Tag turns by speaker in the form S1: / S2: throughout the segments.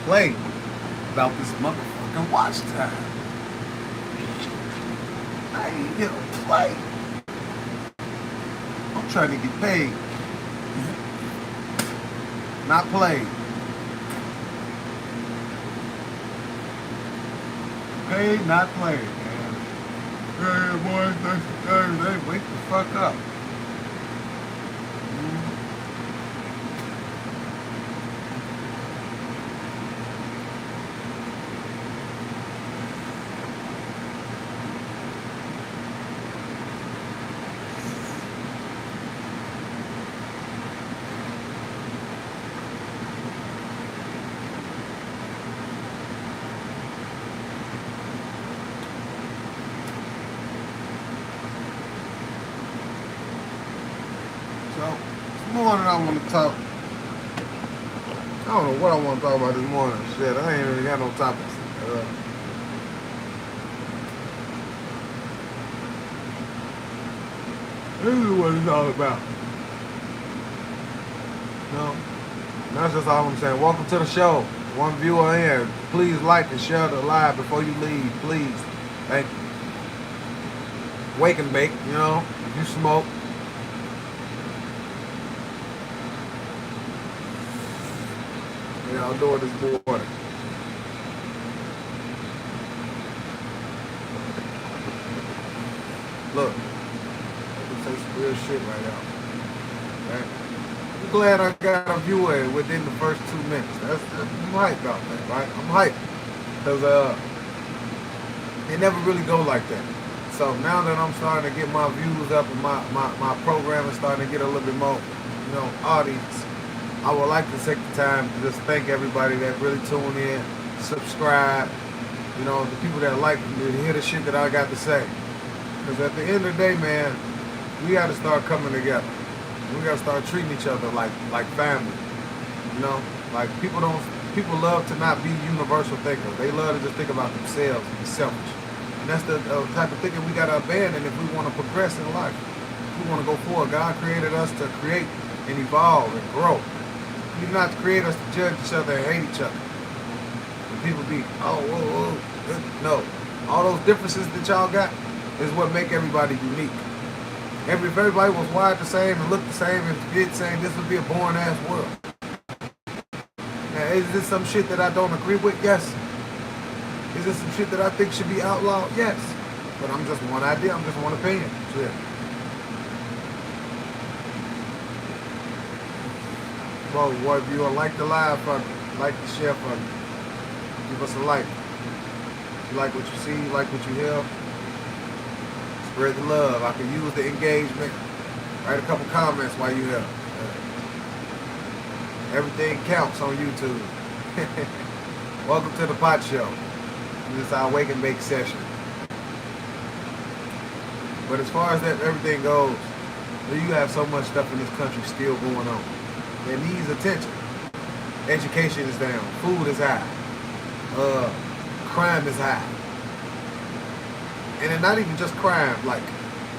S1: play about this motherfucking watch time. I ain't here to play. I'm trying to get paid, not play. Paid, not played, man. Hey, boys, next Thursday, wake the fuck up. So, this morning I want to talk. I don't know what I want to talk about this morning. Shit, I ain't really got no topics. This is what it's all about. No, that's just all I'm saying. Welcome to the show. One viewer in. Please like and share the live before you leave. Please. Thank you. Wake and bake, you know. If you smoke. Yeah, I'll do it this morning. Look. I'm gonna say some real shit right now. Right? I'm glad I got a viewer within the first 2 minutes. I'm hyped about that, right? I'm hyped. Because it never really go like that. So now that I'm starting to get my views up and my program is starting to get a little bit more, audience, I would like to take the time to just thank everybody that really tune in, subscribe, the people that like to hear the shit that I got to say. Because at the end of the day, man, we got to start coming together. We got to start treating each other like family. Like people love to not be universal thinkers. They love to just think about themselves and be selfish. And that's the type of thinking we got to abandon if we want to progress in life. If we want to go forward. God created us to create and evolve and grow. He did not create us to judge each other and hate each other. And people be, no. All those differences that y'all got is what make everybody unique. If everybody was wired the same and looked the same and did the same, this would be a boring ass world. Now, is this some shit that I don't agree with? Yes. Is this some shit that I think should be outlawed? Yes. But I'm just one idea, I'm just one opinion. Shit. Well, if you like the live for me, like the share for me, give us a like. If you like what you see, you like what you hear, spread the love. I can use the engagement. Write a couple comments while you're here. Everything counts on YouTube. Welcome to the Pot Show. This is our wake and bake session. But as far as that everything goes, you have so much stuff in this country still going on. It needs attention. Education is down. Food is high. Crime is high. And it's not even just crime. Like,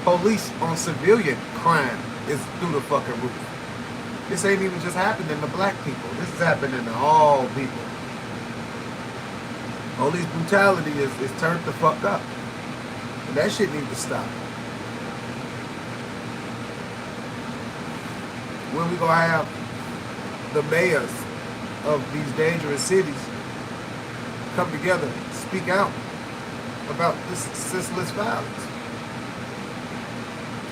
S1: police on civilian crime is through the fucking roof. This ain't even just happening to black people. This is happening to all people. Police brutality is turned the fuck up. And that shit needs to stop. When we gonna have the mayors of these dangerous cities come together, speak out about this senseless violence?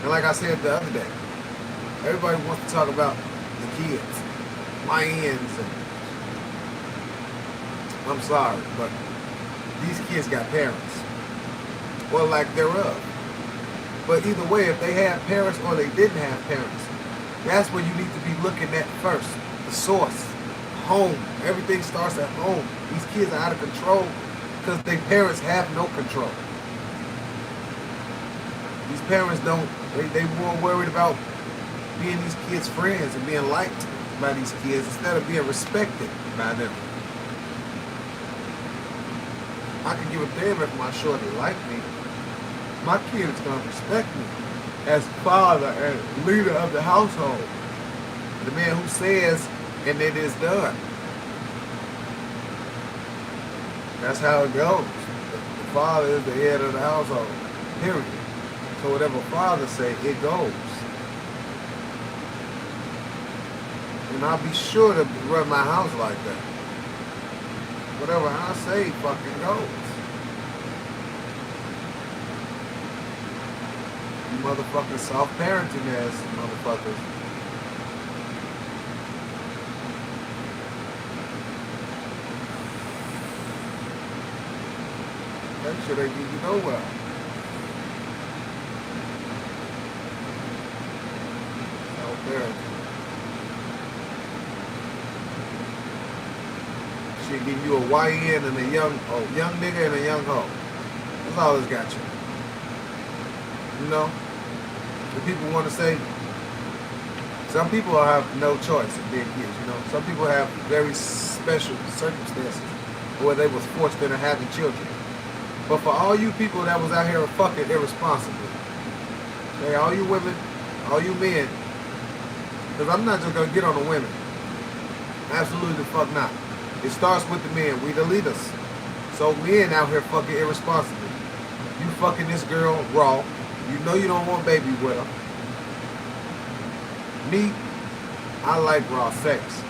S1: And like I said the other day, everybody wants to talk about the kids, lions, and I'm sorry, but these kids got parents. Well, like thereof. But either way, if they had parents or they didn't have parents, that's where you need to be looking at first. The source, home. Everything starts at home. These kids are out of control because their parents have no control. These parents they more worried about being these kids' friends and being liked by these kids instead of being respected by them. I can give a damn if my shorty like me. My kid is going to respect me as father and leader of the household. The man who says, and it is done. That's how it goes. The father is the head of the household. Period. So whatever father say, it goes. And I'll be sure to run my house like that. Whatever I say fucking goes. You motherfucking soft parenting ass motherfuckers. That shit ain't get you nowhere. Soft parenting. Shit give you a YN and a young nigga and a young hoe. That's all it's got you. You know? The people want to say, some people have no choice in being kids, you know? Some people have very special circumstances where they was forced into having children. But for all you people that was out here fucking irresponsibly, hey, all you women, all you men, because I'm not just going to get on the women. Absolutely the fuck not. It starts with the men. We the leaders. So men out here fucking irresponsibly. You fucking this girl raw. You know you don't want baby with her. Me, I like raw sex.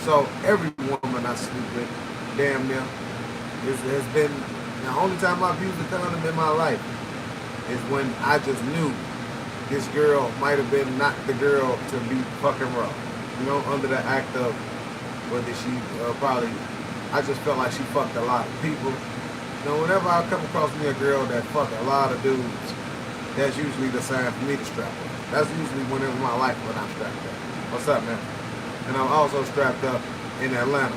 S1: So every woman I sleep with, damn near, has been, the only time I've used a condom in my life is when I just knew this girl might have been not the girl to be fucking raw. You know, under the act of whether she probably, I just felt like she fucked a lot of people. You know, whenever I come across me a girl that fucked a lot of dudes, that's usually the sign for me to strap up. That's usually whenever my life when I'm strapped up. What's up, man? And I'm also strapped up in Atlanta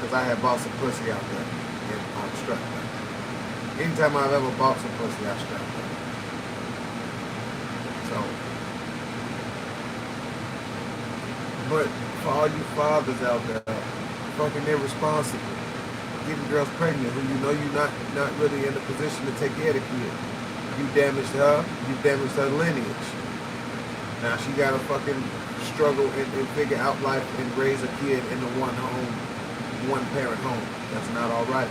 S1: because I had bought some pussy out there and I'm strapped up. Anytime I've ever bought some pussy, I strapped up. So, but for all you fathers out there, fucking irresponsible, getting girls pregnant who you know you're not really in a position to take care of the kid. You damaged her, you damaged her lineage. Now she gotta fucking struggle and figure out life and raise a kid in a one parent home. That's not alright.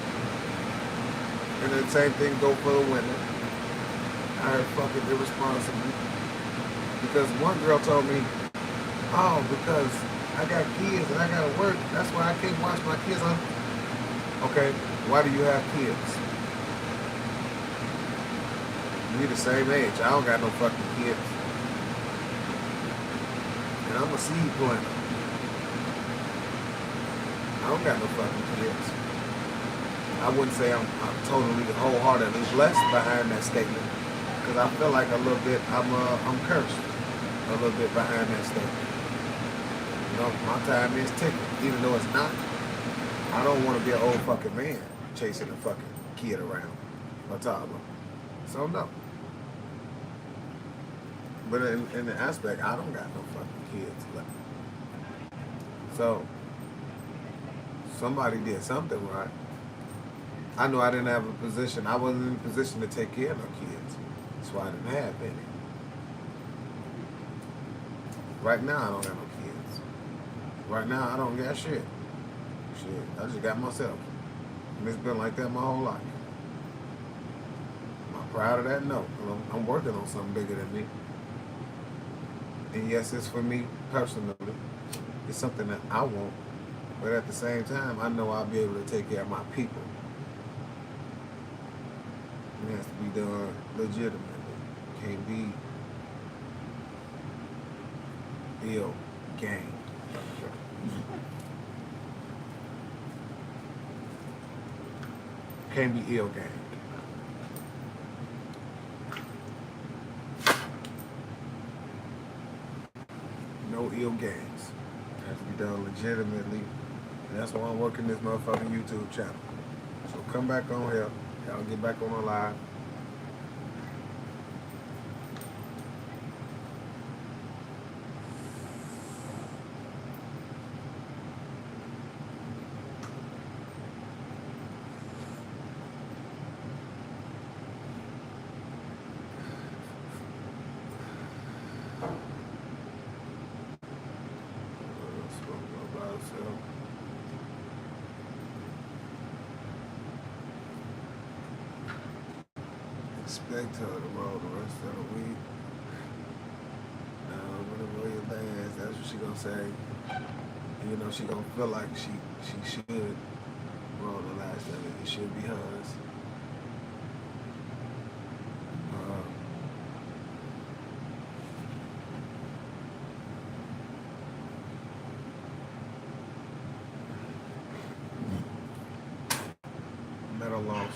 S1: And the same thing go for the women. I heard fucking irresponsible. Because one girl told me, oh, because I got kids and I gotta work, that's why I can't watch my kids on. Okay, why do you have kids? We the same age. I don't got no fucking kids. And I'm a seed planter. I don't got no fucking kids. I wouldn't say I'm totally wholeheartedly blessed behind that statement. Because I feel like a little bit, I'm cursed a little bit behind that statement. You know, my time is ticking, even though it's not. I don't want to be an old fucking man chasing a fucking kid around, a toddler. So no. But in the aspect, I don't got no fucking kids left. So somebody did something right. I knew I didn't have a position. I wasn't in a position to take care of no kids. That's why I didn't have any. Right now, I don't have no kids. Right now, I don't got shit. Shit, I just got myself. And it's been like that my whole life. Am I proud of that? No. I'm working on something bigger than me. And yes, it's for me personally. It's something that I want. But at the same time, I know I'll be able to take care of my people. It has to be done legitimately. Can't be ill game. Can't be ill gamed. No ill games. It has to be done legitimately. And that's why I'm working this motherfucking YouTube channel. So come back on here. Y'all get back on the live. expect her to roll the rest of the week. When the roll your last, that's what she gonna say. You know, she gonna feel like she should roll the last of it. It should be hers. Uh, Better loss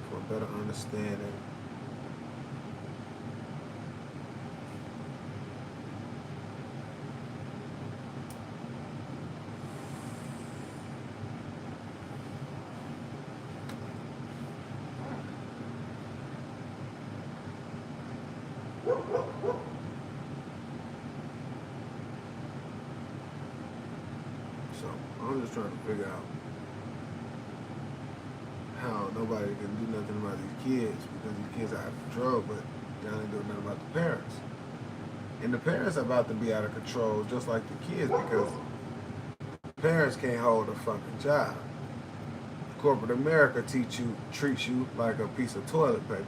S1: for a better understanding. So I'm just trying to figure out how nobody can do nothing about these kids because these kids are out of control, but y'all ain't doing nothing about the parents. And the parents are about to be out of control just like the kids because parents can't hold a fucking job. Corporate America treats you like a piece of toilet paper.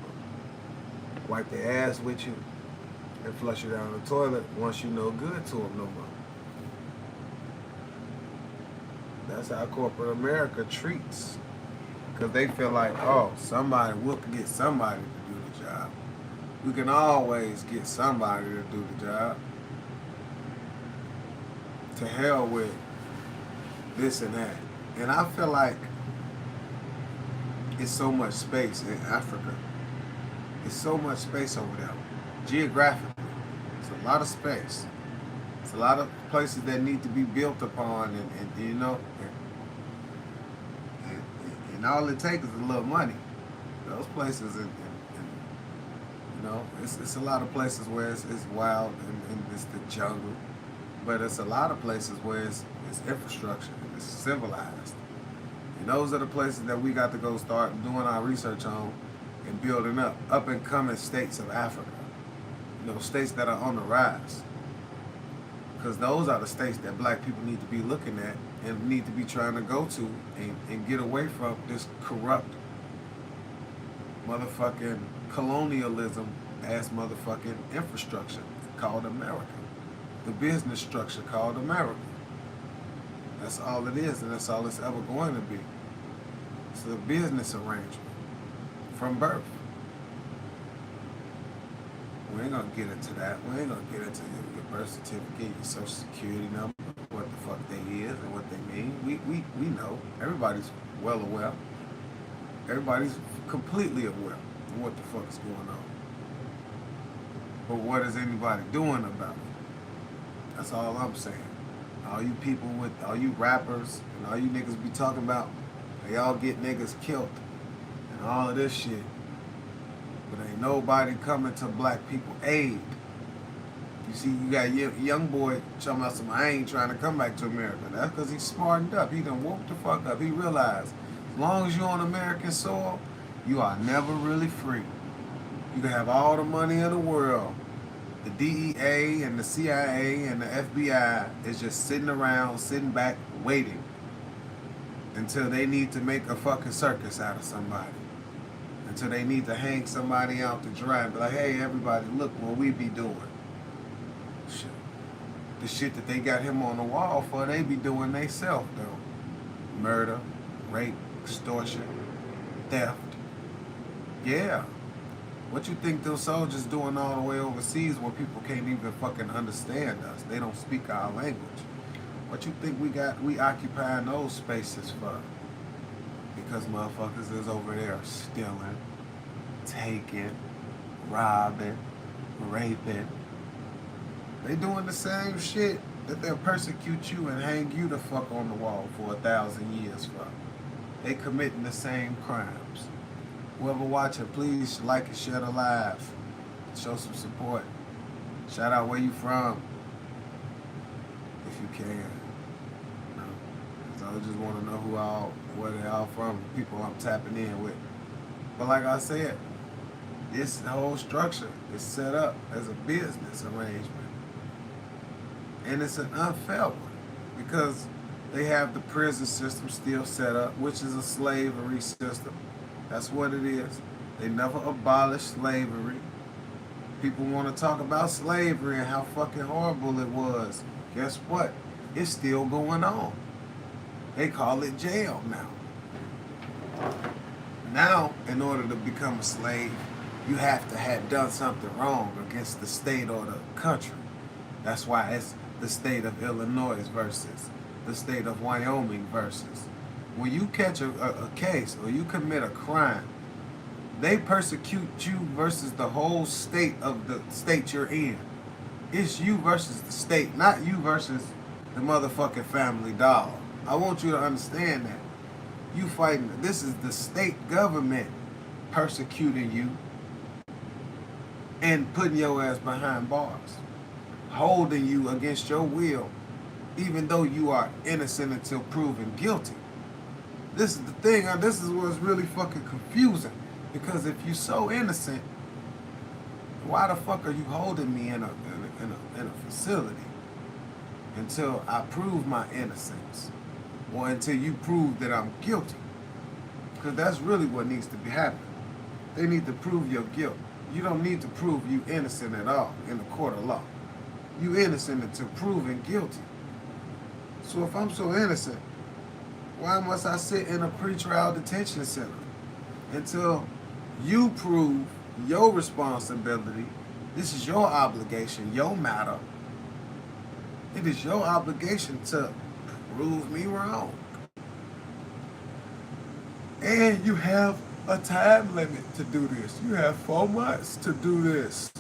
S1: Wipe their ass with you and flush you down the toilet once you no good to them no more. That's how corporate America treats. Because they feel like, oh, we'll get somebody to do the job. We can always get somebody to do the job. To hell with this and that. And I feel like it's so much space in Africa. It's so much space over there. Geographically, it's a lot of space. It's a lot of places that need to be built upon, and you know, and all it takes is a little money. Those places, and you know, it's a lot of places where it's wild and it's the jungle, but it's a lot of places where it's infrastructure, it's civilized. And those are the places that we got to go start doing our research on and building up and coming states of Africa. You know, states that are on the rise. Because those are the states that black people need to be looking at and need to be trying to go to and get away from this corrupt motherfucking colonialism ass motherfucking infrastructure called America. The business structure called America. That's all it is, and that's all it's ever going to be. It's a business arrangement from birth. We ain't gonna get into that. We ain't gonna get into your birth certificate, your social security number, what the fuck they is and what they mean. We know. Everybody's well aware. Everybody's completely aware of what the fuck is going on. But what is anybody doing about it? That's all I'm saying. All you rappers and all you niggas be talking about, they all get niggas killed and all of this shit. But ain't nobody coming to black people aid. You see, you got young boy talking about some, I ain't trying to come back to America. That's because he's smartened up. He done woke the fuck up. He realized as long as you're on American soil, you are never really free. You can have all the money in the world. The DEA and the CIA and the FBI is just sitting around, sitting back, waiting until they need to make a fucking circus out of somebody. Until they need to hang somebody out to dry and be like, hey, everybody, look what we be doing. Shit. The shit that they got him on the wall for, they be doing they self, though. Murder, rape, extortion, theft. Yeah. What you think those soldiers doing all the way overseas where people can't even fucking understand us? They don't speak our language. What you think we occupying those spaces for? Because motherfuckers is over there stealing, taking, robbing, raping. They doing the same shit that they'll persecute you and hang you the fuck on the wall for 1,000 years for. They committing the same crimes. Whoever watching, please like and share the live. Show some support. Shout out where you from, if you can. You know, 'cause I just want to know where they all from, people I'm tapping in with. But like I said, this whole structure is set up as a business arrangement. And it's an unfair one. Because They have the prison system still set up, which is a slavery system. That's what it is. They never abolished slavery. People want to talk about slavery and how fucking horrible it was. Guess what? It's still going on. They call it jail now. Now, in order to become a slave, you have to have done something wrong against the state or the country. That's why it's the state of Illinois versus the state of Wyoming versus. When you catch a case or you commit a crime, they persecute you versus the whole state of the state you're in. It's you versus the state, not you versus the motherfucking family dollar. I want you to understand that. You fighting, this is the state government persecuting you and putting your ass behind bars, holding you against your will, even though you are innocent until proven guilty. This is the thing, this is what's really fucking confusing. Because if you're so innocent, why the fuck are you holding me in a facility until I prove my innocence? Or until you prove that I'm guilty? Because that's really what needs to be happening. They need to prove your guilt. You don't need to prove you innocent at all in a court of law. You innocent until proven guilty. So if I'm so innocent, why must I sit in a pretrial detention center until you prove your responsibility? This is your obligation, your matter. It is your obligation to prove me wrong. And you have a time limit to do this. You have 4 months to do this.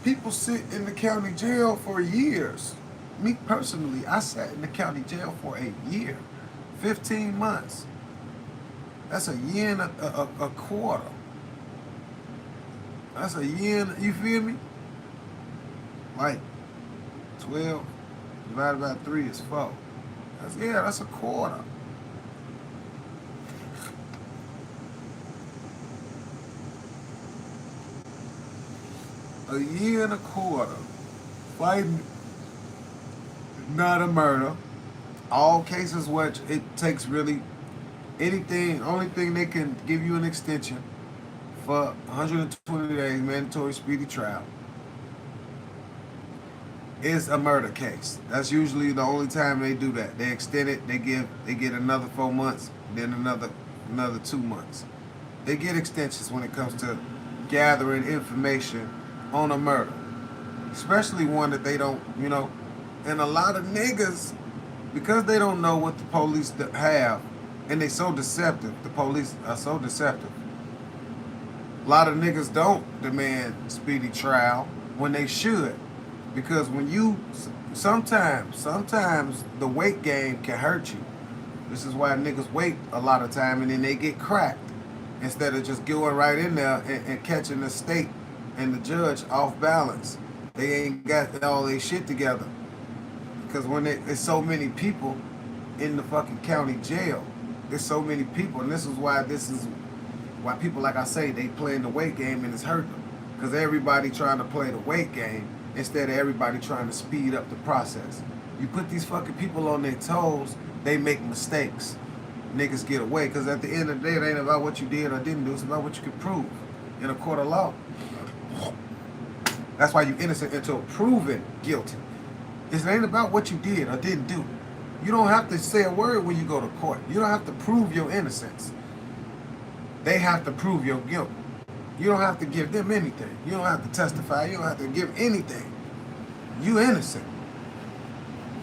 S1: People sit in the county jail for years. Me personally, I sat in the county jail for a year, 15 months. That's a year and a quarter. That's a year, you feel me? Like 12 divided by 3 is 4. That's a quarter. A year and a quarter fighting not a murder. All cases which it takes really anything, only thing they can give you an extension for 120 days, mandatory speedy trial, is a murder case. That's usually the only time they do that. They extend it, they get another 4 months, then another 2 months. They get extensions when it comes to gathering information on a murder. Especially one that they don't, and a lot of niggas, because they don't know what the police have, and they so deceptive, the police are so deceptive. A lot of niggas don't demand speedy trial when they should. Because when you, sometimes the weight game can hurt you. This is why niggas wait a lot of time and then they get cracked. Instead of just going right in there and catching the state and the judge off balance. They ain't got all their shit together. Because when there's so many people in the fucking county jail, there's so many people, and this is why people, like I say, they playing the weight game and it's hurting them. Because everybody trying to play the weight game instead of everybody trying to speed up the process. You put these fucking people on their toes, they make mistakes. Niggas get away, because at the end of the day, it ain't about what you did or didn't do, it's about what you can prove in a court of law. That's why you innocent until proven guilty. It ain't about what you did or didn't do. You don't have to say a word when you go to court. You don't have to prove your innocence. They have to prove your guilt. You don't have to give them anything. You don't have to testify. You don't have to give anything. You innocent.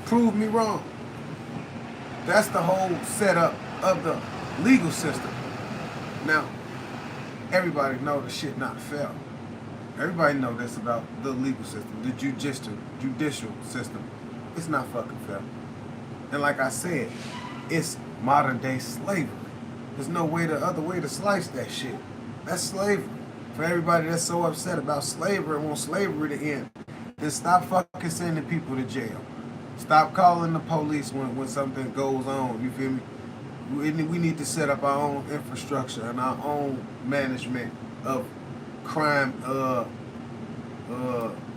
S1: Prove me wrong. That's the whole setup of the legal system. Now, everybody know the shit not fair. Everybody know this about the legal system, the judicial system. It's not fucking fair. And like I said, it's modern day slavery. There's no other way to slice that shit. That's slavery. For everybody that's so upset about slavery and want slavery to end, then stop fucking sending people to jail. Stop calling the police when something goes on. You feel me? We need to set up our own infrastructure and our own management of crime.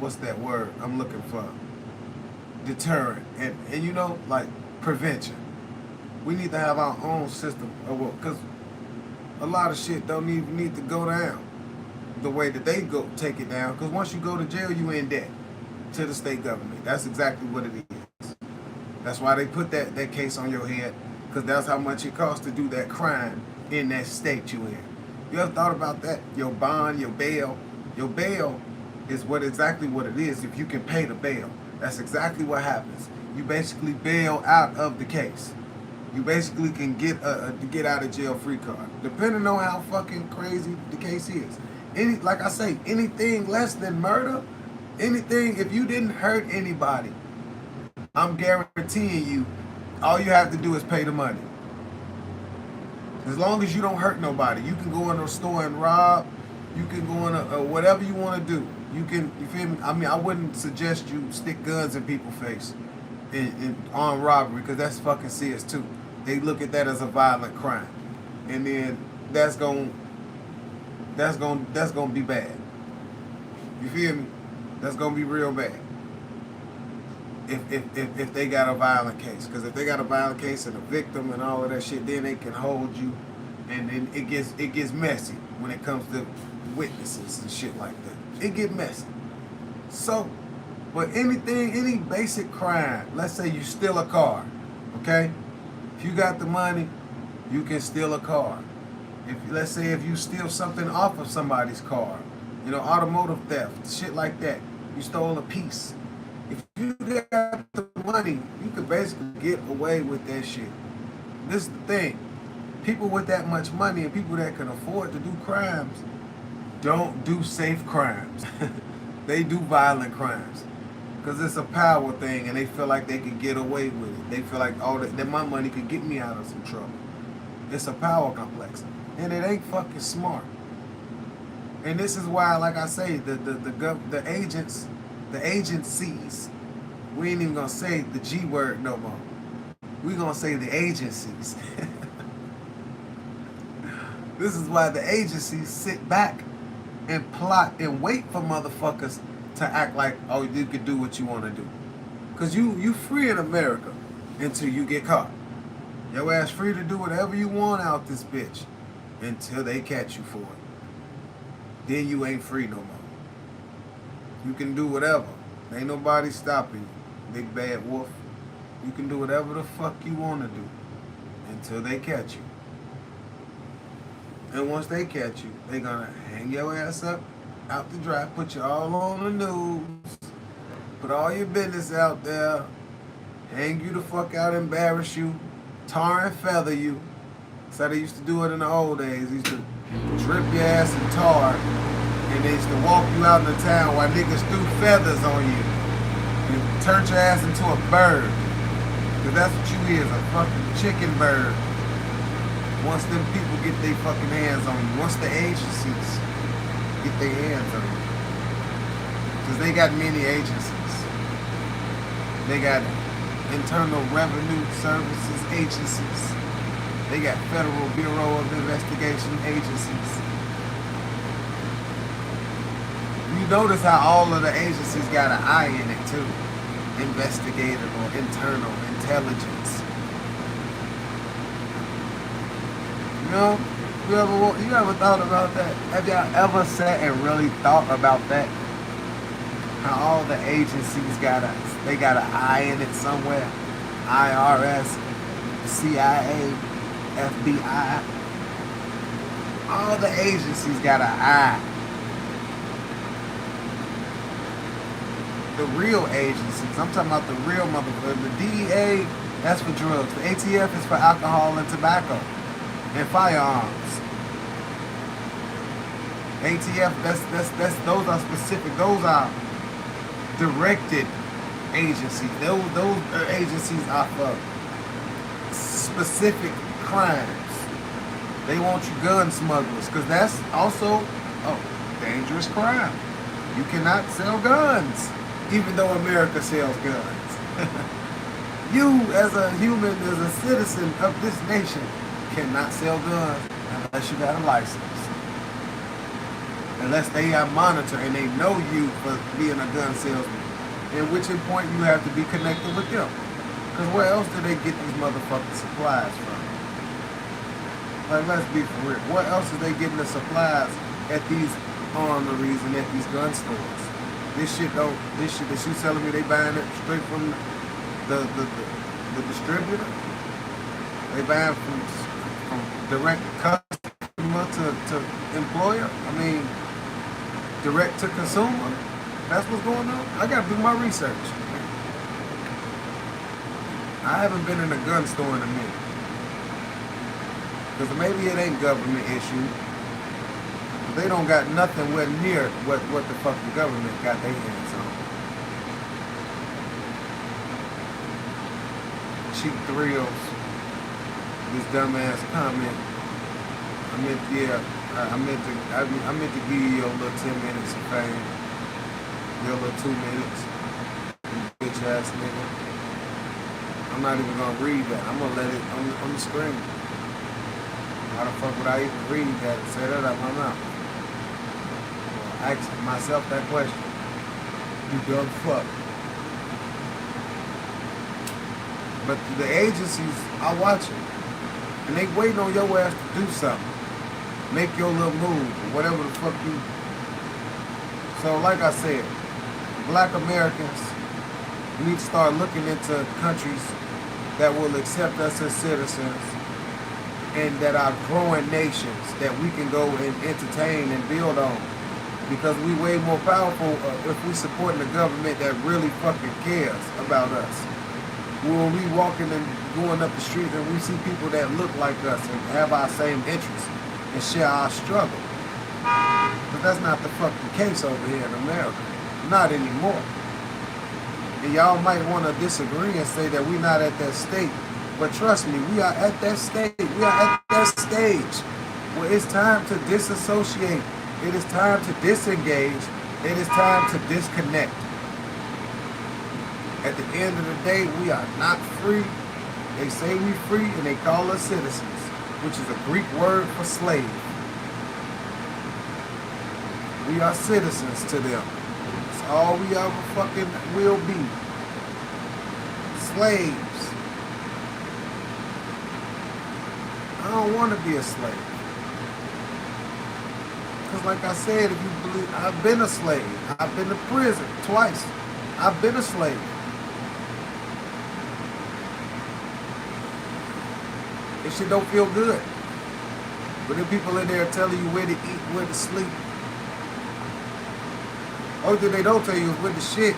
S1: What's that word I'm looking for? Deterrent. And like prevention. We need to have our own system, because a lot of shit don't even need to go down the way that they go take it down. Because once you go to jail, you in debt to the state government. That's exactly what it is. That's why they put that case on your head, because that's how much it costs to do that crime in that state you in. You ever thought about that? Your bond, your bail is exactly what it is. If you can pay the bail, that's exactly what happens. You basically bail out of the case. You basically can get a get out of jail free card, depending on how fucking crazy the case is. Like I say, anything less than murder, anything, if you didn't hurt anybody, I'm guaranteeing you, all you have to do is pay the money. As long as you don't hurt nobody, you can go in a store and rob. You can go in whatever you want to do. You feel me? I mean, I wouldn't suggest you stick guns in people's face in armed robbery, because that's fucking serious too. They look at that as a violent crime, and then that's gonna be bad. You feel me? That's gonna be real bad. If they got a violent case, because if they got a violent case and a victim and all of that shit, then they can hold you, and then it gets messy when it comes to witnesses and shit like that. It get messy. So, but any basic crime, let's say you steal a car, okay? If you got the money, you can steal a car. Let's say if you steal something off of somebody's car, automotive theft, shit like that, you stole a piece. If you got the money, you could basically get away with that shit. This is the thing. People with that much money and people that can afford to do crimes don't do safe crimes. They do violent crimes. Because it's a power thing and they feel like they can get away with it. They feel like that my money could get me out of some trouble. It's a power complex. And it ain't fucking smart. And this is why, like I say, the agencies, we ain't even gonna say the G word no more. We gonna say the agencies. This is why the agencies sit back and plot and wait for motherfuckers to act like, oh, you could do what you want to do. Because you free in America until you get caught. Your ass free to do whatever you want out this bitch until they catch you for it. Then you ain't free no more. You can do whatever. Ain't nobody stopping you, big bad wolf. You can do whatever the fuck you want to do until they catch you. And once they catch you, they gonna hang your ass up out the dry, put you all on the news, put all your business out there, hang you the fuck out, embarrass you, tar and feather you. That's how they used to do it in the old days. They used to drip your ass in tar, and they used to walk you out in the town while niggas threw feathers on you and turn your ass into a bird. Because that's what you is, a fucking chicken bird. Once them people get their fucking hands on you, once the agencies get their hands on you. Because they got many agencies. They got Internal Revenue Services agencies. They got Federal Bureau of Investigation agencies. You notice how all of the agencies got an eye in it too. Investigative or internal intelligence. You ever thought about that? Have y'all ever sat and really thought about that? How all the agencies got an eye in it somewhere. IRS, CIA, FBI. All the agencies got an eye. The real agencies. I'm talking about the real motherfuckers. The DEA, that's for drugs. The ATF is for alcohol and tobacco and firearms. ATF, those are specific. Those are directed agencies. Those agencies are for specific crimes. They want you gun smugglers, because that's also a dangerous crime. You cannot sell guns, even though America sells guns. You, as a human, as a citizen of this nation, cannot sell guns unless you got a license. Unless they are monitored and they know you for being a gun salesman. At which point you have to be connected with them. Because where else do they get these motherfucking supplies from? Like, let's be for real. Where else are they getting the supplies at these armories and at these gun stores? This shit that you telling me they buying it straight from the distributor? They buying from direct customer to employer? I mean, direct to consumer? That's what's going on? I gotta do my research. I haven't been in a gun store in a minute. Because maybe it ain't government issue. But they don't got nothing near what the fucking government got their hands on. Cheap thrills. This dumbass comment. I meant to give you your little 10 minutes of fame. Your little 2 minutes. You bitch ass nigga. I'm not even gonna read that. I'm gonna let it on the screen. How the fuck would I even read that and say that out my mouth? Well, I ask myself that question. You dumb fuck. But the agencies are watching. And they waiting on your ass to do something. Make your little move or whatever the fuck you. So like I said, Black Americans, we need to start looking into countries that will accept us as citizens and that are growing nations that we can go and entertain and build on. Because we way more powerful if we supporting the government that really fucking cares about us. When we walking and going up the street and we see people that look like us and have our same interests and share our struggle. But that's not the fucking case over here in America. Not anymore. And y'all might want to disagree and say that we're not at that state. But trust me, we are at that stage. We are at that stage where it's time to disassociate. It is time to disengage. It is time to disconnect. At the end of the day, we are not free. They say we free and they call us citizens, which is a Greek word for slave. We are citizens to them. That's all we ever fucking will be. Slaves. I don't want to be a slave. Because like I said, if you believe, I've been a slave. I've been to prison twice. I've been a slave. This shit don't feel good. But then people in there telling you where to eat, where to sleep. Only thing they don't tell you is where to shit.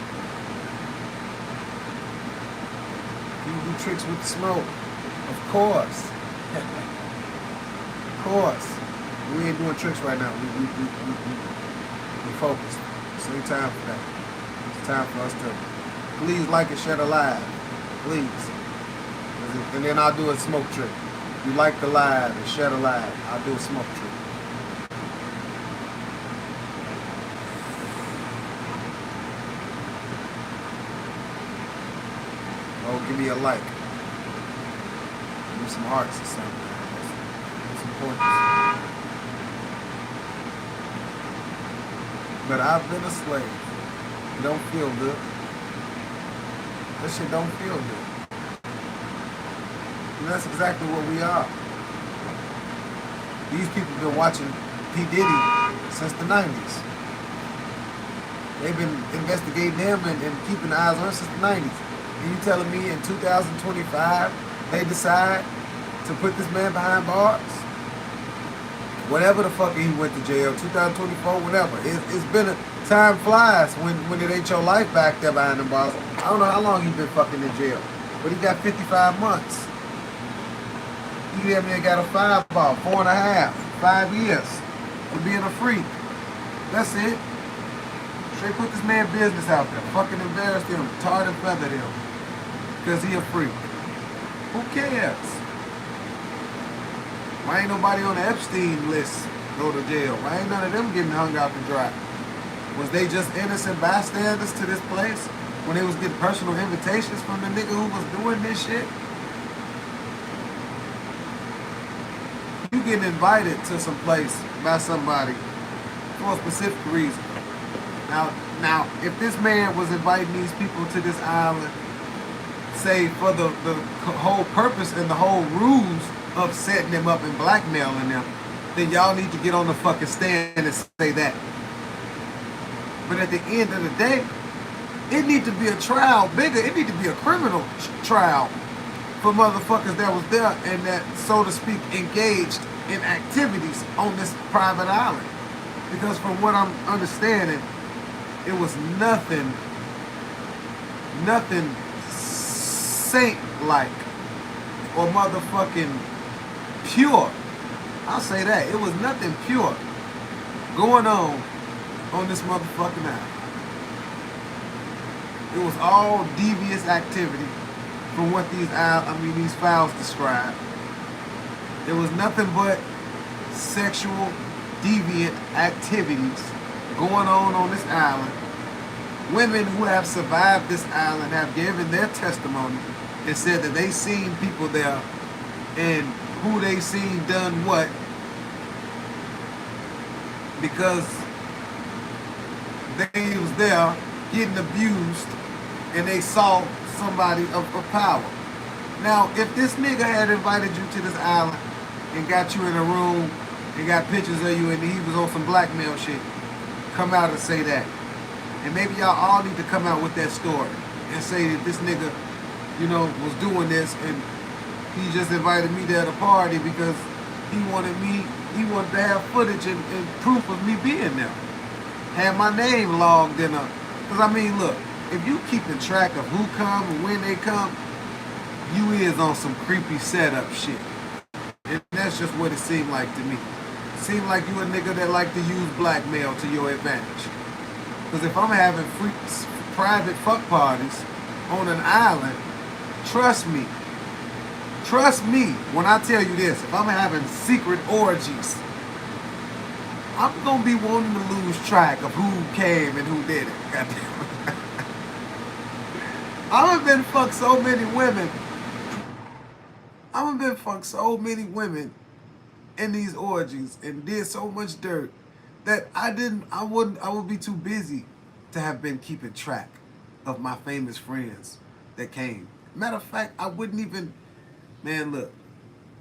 S1: You do tricks with the smoke. Of course. Of course. We ain't doing tricks right now. We focused. It's ain't time for that. It's time for us to please like and share the live. Please. And then I'll do a smoke trick. You like the live and share the live. I'll do a smoke trick. Oh, give me a like. Give me some hearts or something. Some points. But I've been a slave. It don't feel good. That shit don't feel good. And that's exactly what we are. These people have been watching P. Diddy since the 90s. They've been investigating him and keeping eyes on him since the 90s. And you telling me in 2025 they decide to put this man behind bars? Whatever the fuck he went to jail, 2024, whatever. It's been a time flies when it ain't your life back there behind the bars. I don't know how long he's been fucking in jail, but he got 55 months. He damn near got a 5-ball, 4.5, 5 years for being a freak. That's it. Straight put this man business out there. Fucking embarrassed him, tarred and feathered him. Because he a freak. Who cares? Why ain't nobody on the Epstein list go to jail? Why ain't none of them getting hung out to dry? Was they just innocent bystanders to this place when they was getting personal invitations from the nigga who was doing this shit? You getting invited to some place by somebody for a specific reason. Now, if this man was inviting these people to this island say for the whole purpose and the whole rules of setting them up and blackmailing them, then y'all need to get on the fucking stand and say that. But at the end of the day, it need to be a trial bigger. It need to be a criminal trial for motherfuckers that was there and that, so to speak, engaged in activities on this private island. Because from what I'm understanding, it was nothing saint-like or motherfucking pure. I'll say that. It was nothing pure going on this motherfucking island. It was all devious activity from what these files describe. There was nothing but sexual deviant activities going on this island. Women who have survived this island have given their testimony and said that they seen people there and who they seen done what, because they was there getting abused and they saw somebody of power. Now, if this nigga had invited you to this island and got you in a room and got pictures of you and he was on some blackmail shit, come out and say that. And maybe y'all all need to come out with that story and say that this nigga, was doing this and he just invited me to the party because he wanted to have footage and proof of me being there. Have my name logged in a, because look, if you keeping track of who come and when they come, you is on some creepy setup shit. And that's just what it seemed like to me. It seemed like you a nigga that like to use blackmail to your advantage. Because if I'm having private fuck parties on an island, trust me when I tell you this, if I'm having secret orgies, I'm going to be wanting to lose track of who came and who did it. Goddamn. I've been fucked so many women. In these orgies and did so much dirt that I would be too busy to have been keeping track of my famous friends that came. Matter of fact, I wouldn't even, man, look,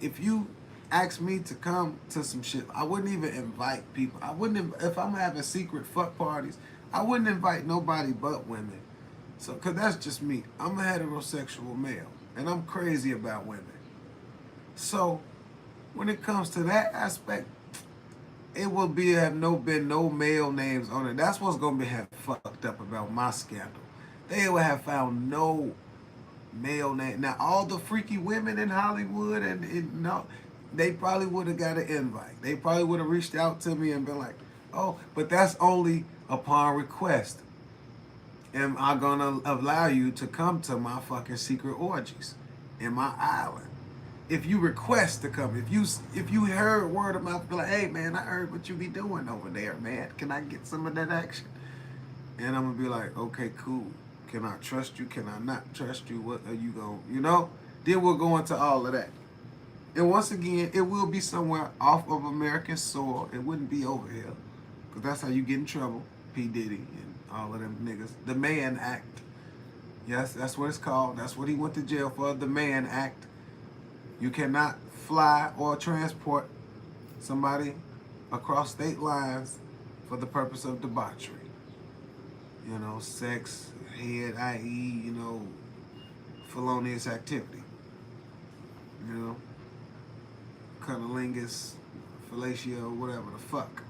S1: if you asked me to come to some shit, I wouldn't even invite people. If I'm having secret fuck parties, I wouldn't invite nobody but women. So, cause that's just me. I'm a heterosexual male and I'm crazy about women. So, when it comes to that aspect, it will been no male names on it. That's what's gonna be fucked up about my scandal. They will have found no male name. Now, all the freaky women in Hollywood and no, they probably would have got an invite. They probably would have reached out to me and been like, oh, but that's only upon request. Am I gonna allow you to come to my fucking secret orgies in my island? If you request to come, if you heard word of mouth, be like, hey man, I heard what you be doing over there, man. Can I get some of that action? And I'm gonna be like, okay, cool. Can I trust you? Can I not trust you? What are you gonna, Then we'll go into all of that. And once again, it will be somewhere off of American soil. It wouldn't be over here. Because that's how you get in trouble. P. Diddy and all of them niggas. The Mann Act. Yes, that's what it's called. That's what he went to jail for. The Mann Act. You cannot fly or transport somebody across state lines for the purpose of debauchery. Sex, head, i.e., felonious activity. Cunnilingus, fellatio, whatever the fuck.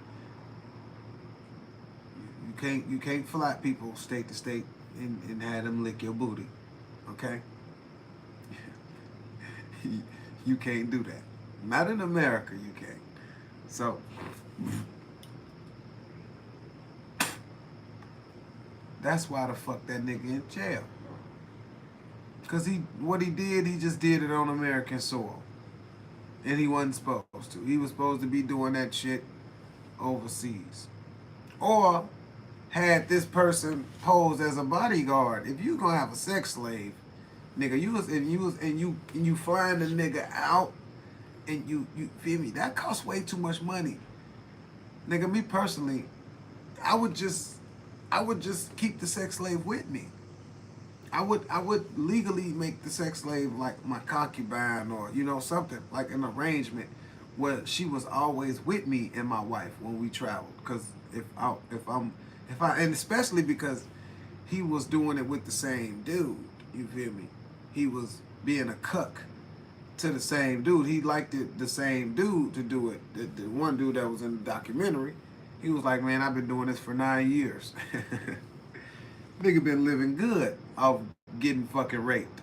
S1: You can't fly people state to state and have them lick your booty. Okay? You can't do that. Not in America, you can't. So, that's why the fuck that nigga in jail. Because what he did, he just did it on American soil. And he wasn't supposed to. He was supposed to be doing that shit overseas. Or had this person posed as a bodyguard. If you gonna have a sex slave, nigga, you flying the nigga out and you feel me? That costs way too much money. Nigga, me personally, I would just keep the sex slave with me. I would legally make the sex slave like my concubine, or something like an arrangement where she was always with me and my wife when we traveled. Because if I and especially because he was doing it with the same dude. You feel me? He was being a cuck to the same dude. He liked the same dude to do it. The one dude that was in the documentary, he was like, man, I've been doing this for 9 years. Nigga been living good off getting fucking raped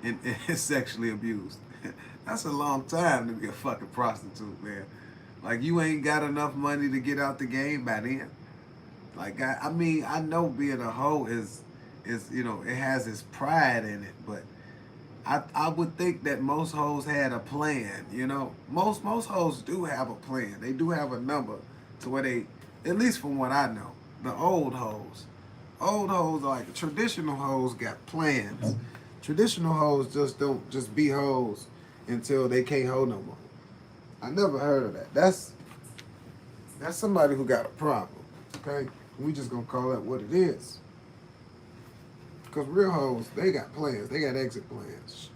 S1: and sexually abused. That's a long time to be a fucking prostitute, man. Like, you ain't got enough money to get out the game by then. Like, I mean, I know being a hoe is it has its pride in it, but I would think that most hoes had a plan, Most hoes do have a plan. They do have a number to where they, at least from what I know, the old hoes. Old hoes, like traditional hoes, got plans. Traditional hoes just don't just be hoes until they can't hold no more. I never heard of that. That's somebody who got a problem. Okay? We just gonna call that what it is. Because real hoes, they got plans. They got exit plans.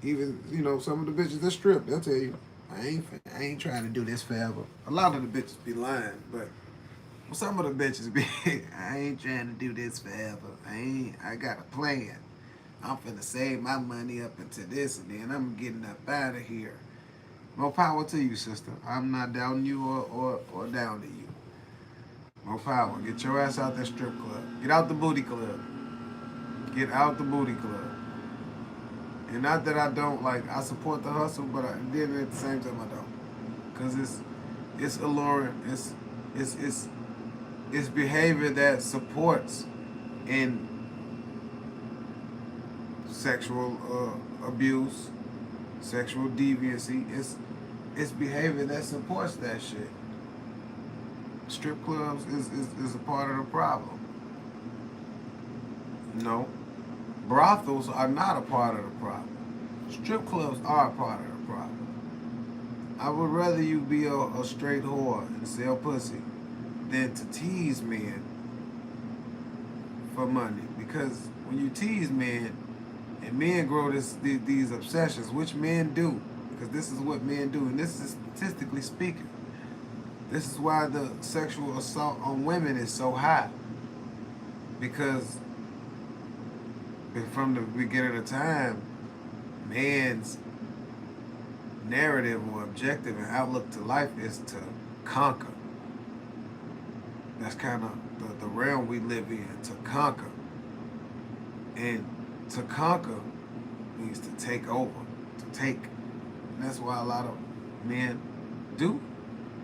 S1: Even, some of the bitches that strip, they'll tell you, I ain't trying to do this forever. A lot of the bitches be lying, but some of the bitches be, I ain't trying to do this forever. I got a plan. I'm finna save my money up into this, and then I'm getting up out of here. More power to you, sister. I'm not down you or down to you. More power. Get your ass out that strip club. Get out the booty club. Get out the booty club. And not that I don't, I support the hustle, but then at the same time I don't. Because it's alluring. It's behavior that supports in sexual abuse, sexual deviancy. It's behavior that supports that shit. Strip clubs is a part of the problem. No. Brothels are not a part of the problem. Strip clubs are a part of the problem. I would rather you be a straight whore and sell pussy than to tease men for money. Because when you tease men, and men grow these obsessions, which men do, because this is what men do, and this is statistically speaking. This is why the sexual assault on women is so high. Because from the beginning of time, man's narrative or objective and outlook to life is to conquer. That's kind of the realm we live in, to conquer. And to conquer means to take over, to take. And that's why a lot of men do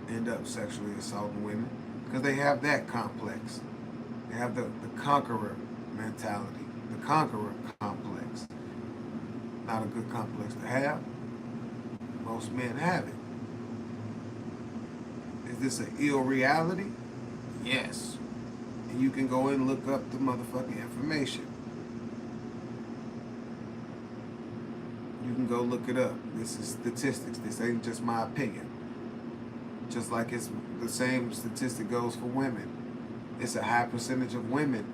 S1: end up sexually assaulting women, because they have that complex. They have the conqueror mentality, the conqueror complex. Not a good complex to have. Most men have it. Is this an ill reality? Yes. And you can go and look up the motherfucking information. You can go look it up. This is statistics. This ain't just my opinion. Just like it's the same statistic goes for women. It's a high percentage of women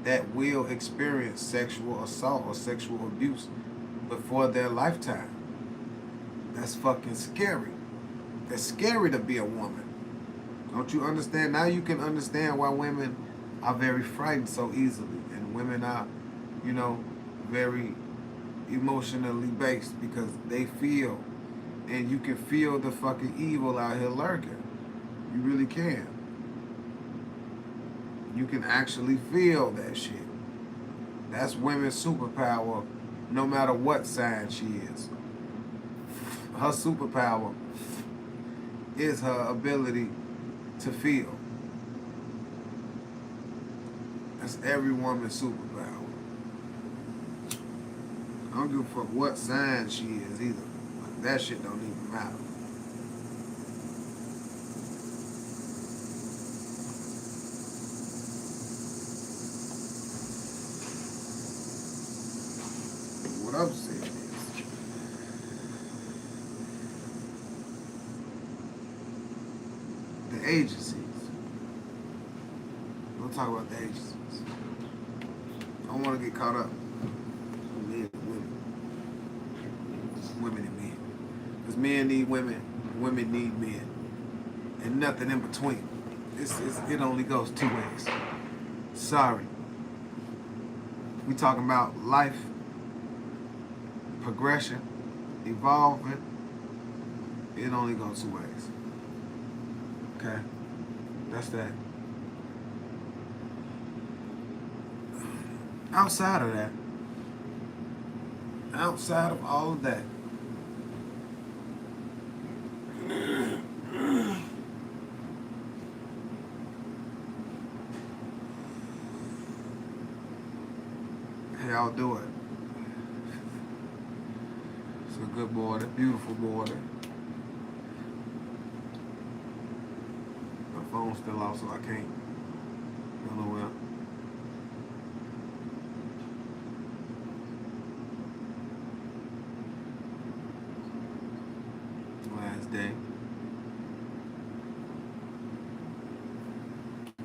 S1: that will experience sexual assault or sexual abuse before their lifetime. That's fucking scary. It's scary to be a woman. Don't you understand? Now you can understand why women are very frightened so easily. And women are, very emotionally based, because they feel, and you can feel the fucking evil out here lurking. You really can. You can actually feel that shit. That's women's superpower, no matter what sign she is. Her superpower is her ability to feel. That's every woman's superpower. I don't give a fuck what sign she is either. Like, that shit don't even matter. What I'm saying is, the agencies. We'll talk about the agencies. don't want to get caught up. Men and women. Women and men. Because men need women, women need men. And nothing in between. It only goes two ways. Sorry. We talking about life, progression, evolving. It only goes two ways. Okay? That's that. Outside of that, outside of all of that, hey, I'll do it. It's a good border, beautiful border. My phone's still off, so I can't go nowhere.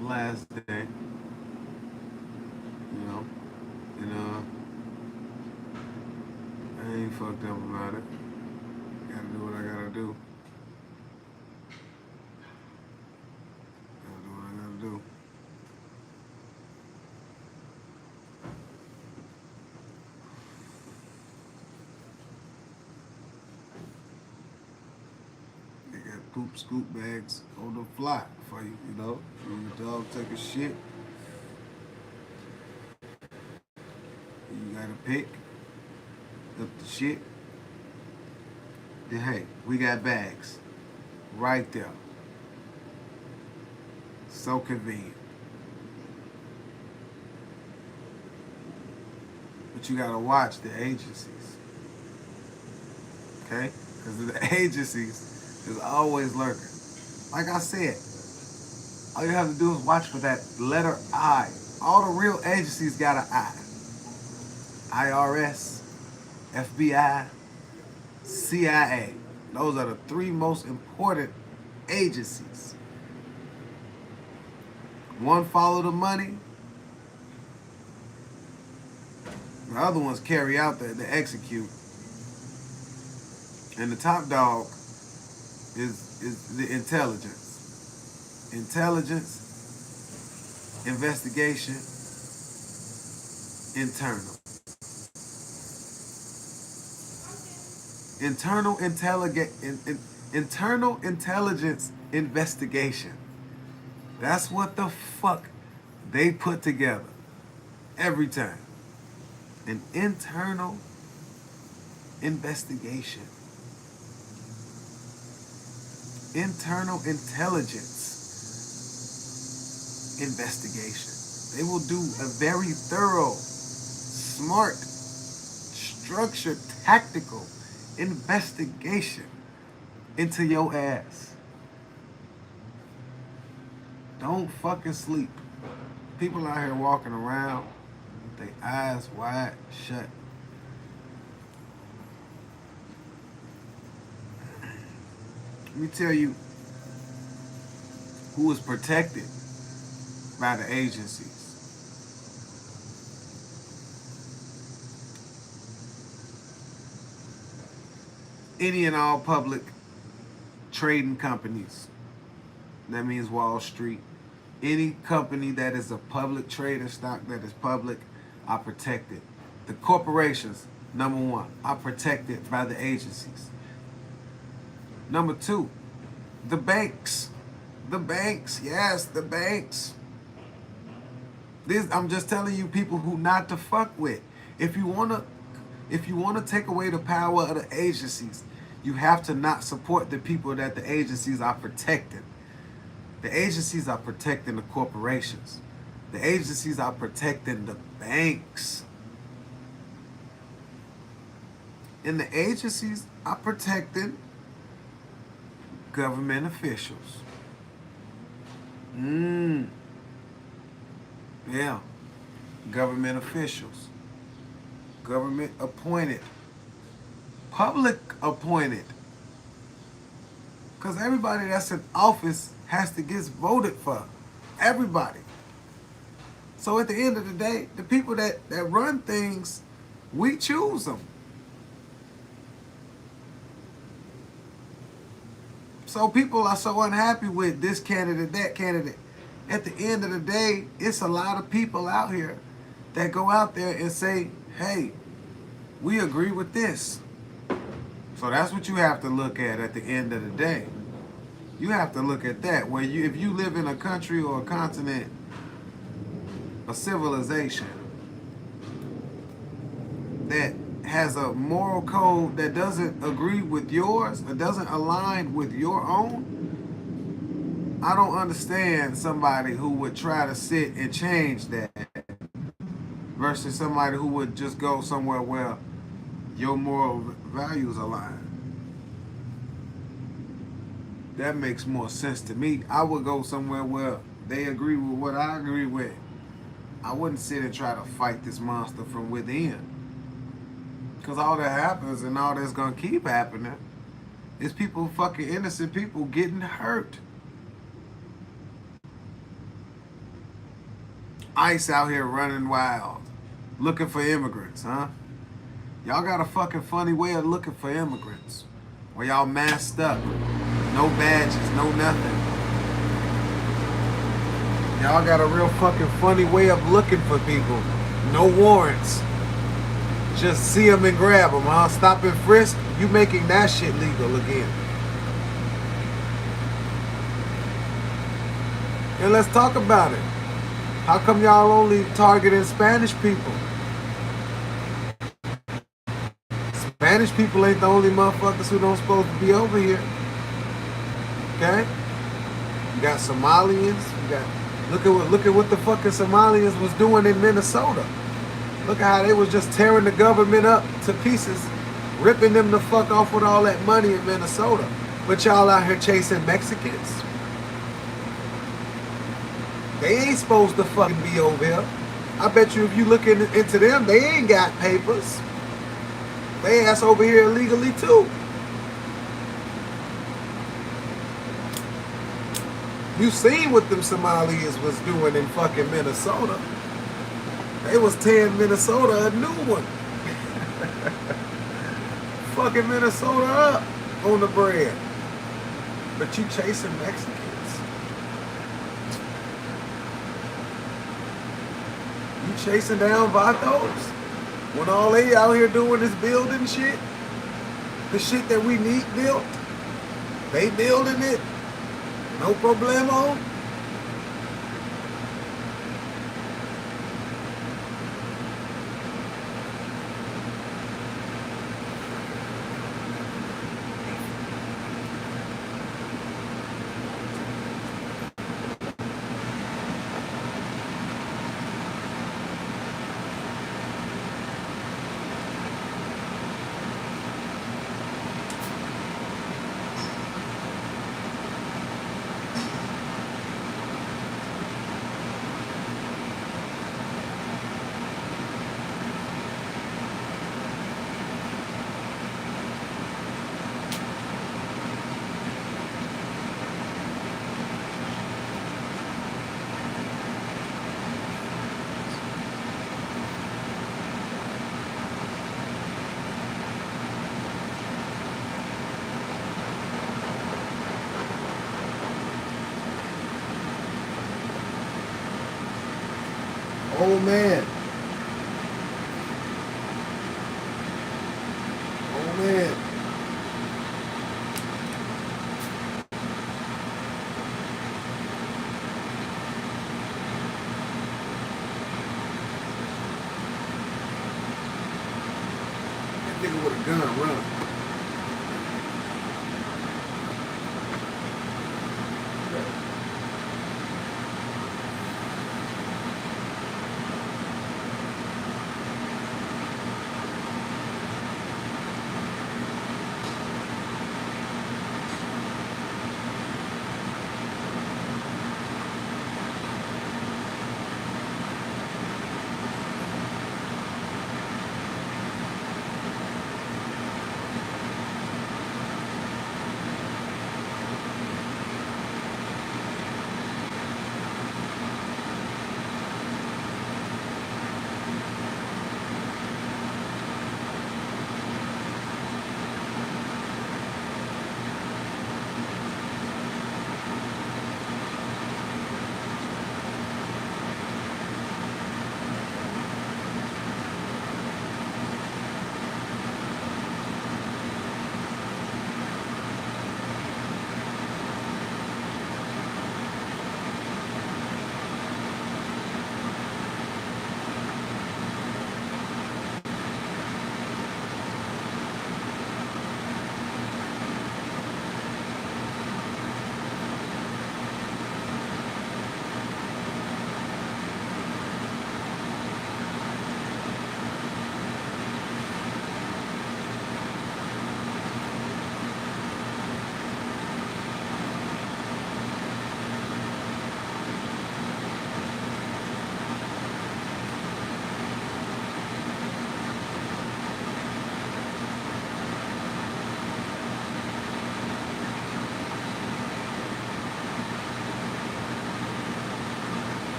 S1: Last day, you know, and I ain't fucked up about it. Gotta do what I gotta do. Gotta do what I gotta do. They got poop scoop bags on the fly for you, you know. When your dog take a shit, you gotta pick up the shit. Then hey, we got bags right there. So convenient. But you gotta watch the agencies. Okay? Because the agencies is always lurking. Like I said, all you have to do is watch for that letter I. All the real agencies got an I. IRS, FBI, CIA. Those are the three most important agencies. One follow the money. The other ones carry out the execute. And the top dog is the intelligence. Intelligence, investigation, internal. Internal intelligence investigation. That's what the fuck they put together every time. An internal investigation. Internal intelligence investigation. They will do a very thorough, smart, structured, tactical investigation into your ass. Don't fucking sleep. People out here walking around with their eyes wide shut. Let me tell you who is protected by the agencies. Any and all public trading companies. That means Wall Street. Any company that is a public trading stock that is public are protected. The corporations, number one, are protected by the agencies. Number two, the banks. The banks, yes, the banks. I'm just telling you people who not to fuck with. If you wanna take away the power of the agencies, you have to not support the people that the agencies are protecting. The agencies are protecting the corporations. The agencies are protecting the banks. And the agencies are protecting government officials. Yeah. Government officials. Government appointed. Public appointed. Because everybody that's in office has to get voted for. Everybody. So at the end of the day, the people that run things, we choose them. So people are so unhappy with this candidate, that candidate. At the end of the day, it's a lot of people out here that go out there and say, hey, we agree with this. So that's what you have to look at the end of the day. You have to look at that. Where if you live in a country or a continent, a civilization that has a moral code that doesn't agree with yours or doesn't align with your own, I don't understand somebody who would try to sit and change that versus somebody who would just go somewhere where your moral values align. That makes more sense to me. I would go somewhere where they agree with what I agree with. I wouldn't sit and try to fight this monster from within. Because all that happens and all that's going to keep happening is people, fucking innocent people, getting hurt. ICE out here running wild, looking for immigrants, huh? Y'all got a fucking funny way of looking for immigrants. Where y'all masked up, no badges, no nothing. Y'all got a real fucking funny way of looking for people. No warrants. Just see them and grab them, huh? Stop and frisk. You making that shit legal again. And let's talk about it. How come y'all only targeting Spanish people? Spanish people ain't the only motherfuckers who don't supposed to be over here. Okay? You got Somalians. You got look at what the fucking Somalians was doing in Minnesota. Look at how they was just tearing the government up to pieces, ripping them the fuck off with all that money in Minnesota. But y'all out here chasing Mexicans. They ain't supposed to fucking be over here. I bet you if you look into them, they ain't got papers. They ass over here illegally too. You seen what them Somalis was doing in fucking Minnesota. They was tearing Minnesota a new one. Fucking Minnesota up on the bread. But you chasing Mexicans. You chasing down Vatos? When all they out here doing is building shit? The shit that we need built? They building it? No problemo? Oh man. Oh man. That nigga with a gun run.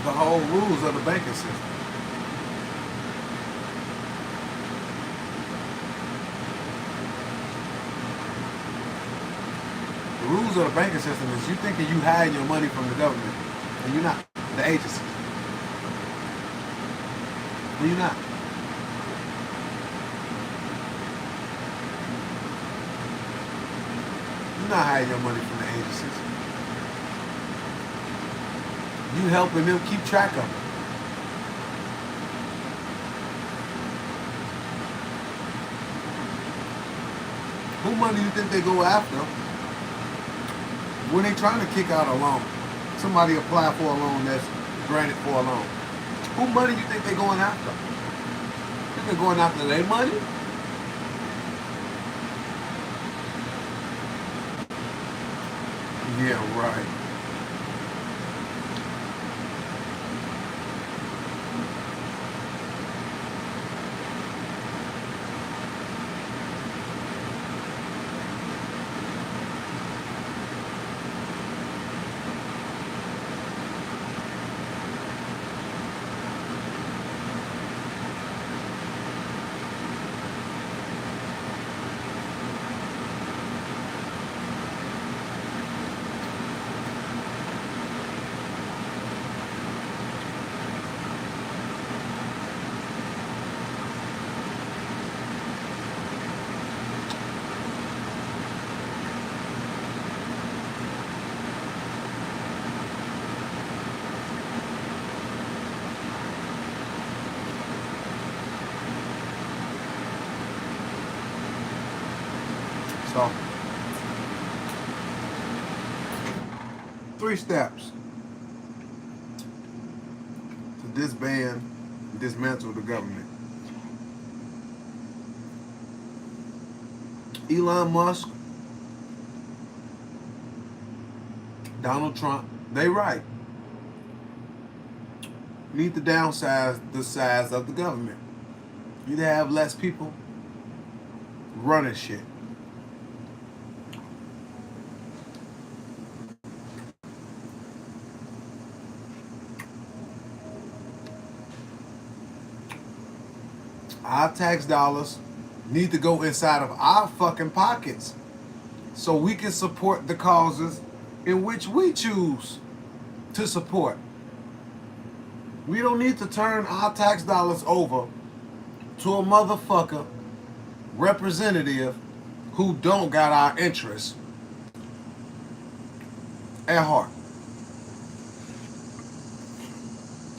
S1: the whole rules of the banking system. The rules of the banking system is you thinking you hide your money from the government, and you're not. The agency. And you're not. You're not hiding your money from the agencies. You helping them keep track of it. Who money do you think they go after when they trying to kick out a loan? Somebody apply for a loan that's granted for a loan. Who money you think they going after? You think they're going after their money? Yeah, right. So, 3 steps to disband and dismantle the government. Elon Musk, Donald Trump, they right. Need to downsize the size of the government. You need to have less people running shit. Our tax dollars need to go inside of our fucking pockets so we can support the causes in which we choose to support. We don't need to turn our tax dollars over to a motherfucker representative who don't got our interests at heart.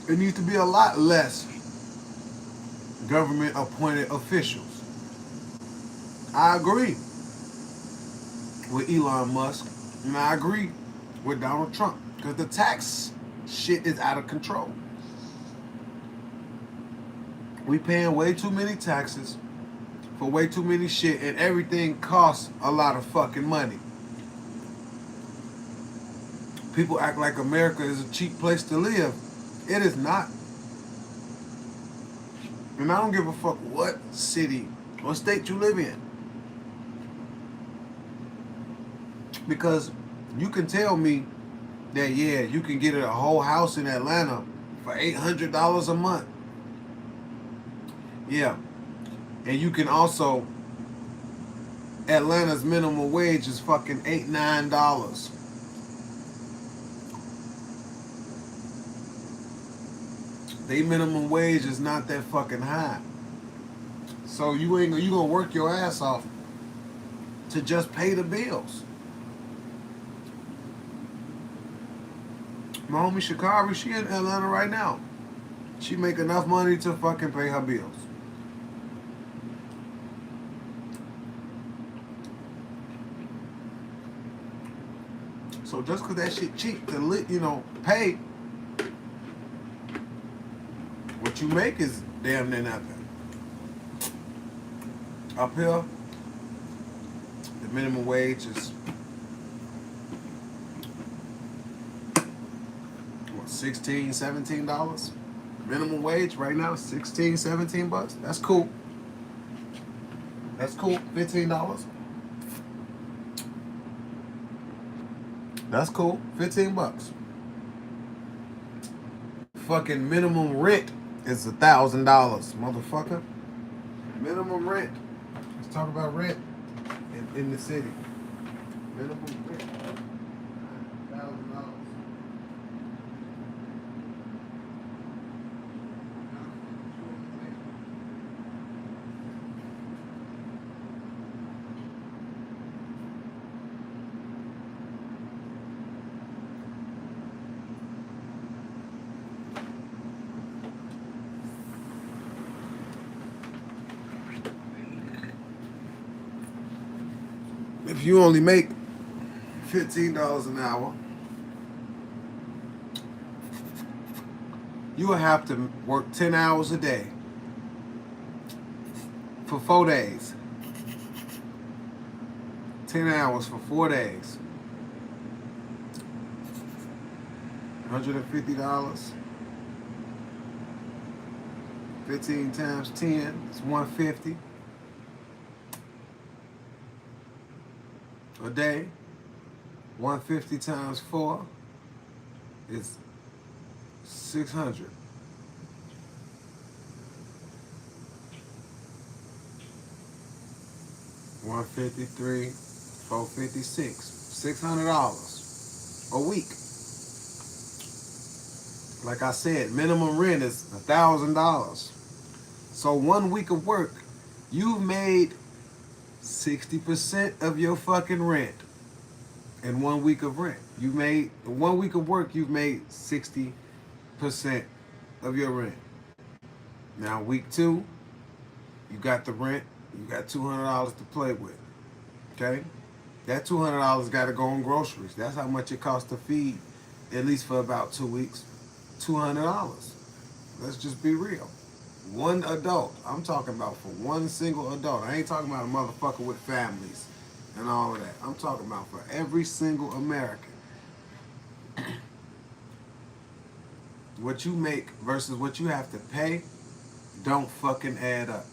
S1: It needs to be a lot less government appointed officials. I agree with Elon Musk, and I agree with Donald Trump, because the tax shit is out of control. We paying way too many taxes for way too many shit, and everything costs a lot of fucking money. People act like America is a cheap place to live. It is not. And I don't give a fuck what city or state you live in. Because you can tell me that, yeah, you can get a whole house in Atlanta for $800 a month. Yeah. And you can also, Atlanta's minimum wage is fucking $8, $9. They minimum wage is not that fucking high. So you gonna work your ass off to just pay the bills. My homie Shakari, she in Atlanta right now. She make enough money to fucking pay her bills. So just cause that shit cheap to pay, what you make is damn near nothing. Up here, the minimum wage is what, $16, $17? Minimum wage right now is $16, $17. That's cool. That's cool. $15. That's cool. $15. fucking minimum rent is $1,000, motherfucker. Minimum rent. Let's talk about rent in the city. Minimum rent. $1,000. If you only make $15 an hour, you will have to work 10 hours a day for 4 days. 10 hours for 4 days. $150. 15 times 10 is $150 a day. 150 times 4 is $600. $153, $456, $600 a week. Like I said, minimum rent is $1,000. So 1 week of work, you've made 60% of your fucking rent in 1 week of rent. You made 1 week of work, you've made 60% of your rent. Now week 2, you got the rent, you got $200 to play with. Okay? That $200 got to go on groceries. That's how much it costs to feed, at least for about 2 weeks. $200. Let's just be real. One adult. I'm talking about for one single adult. I ain't talking about a motherfucker with families and all of that. I'm talking about for every single American. What you make versus what you have to pay don't fucking add up.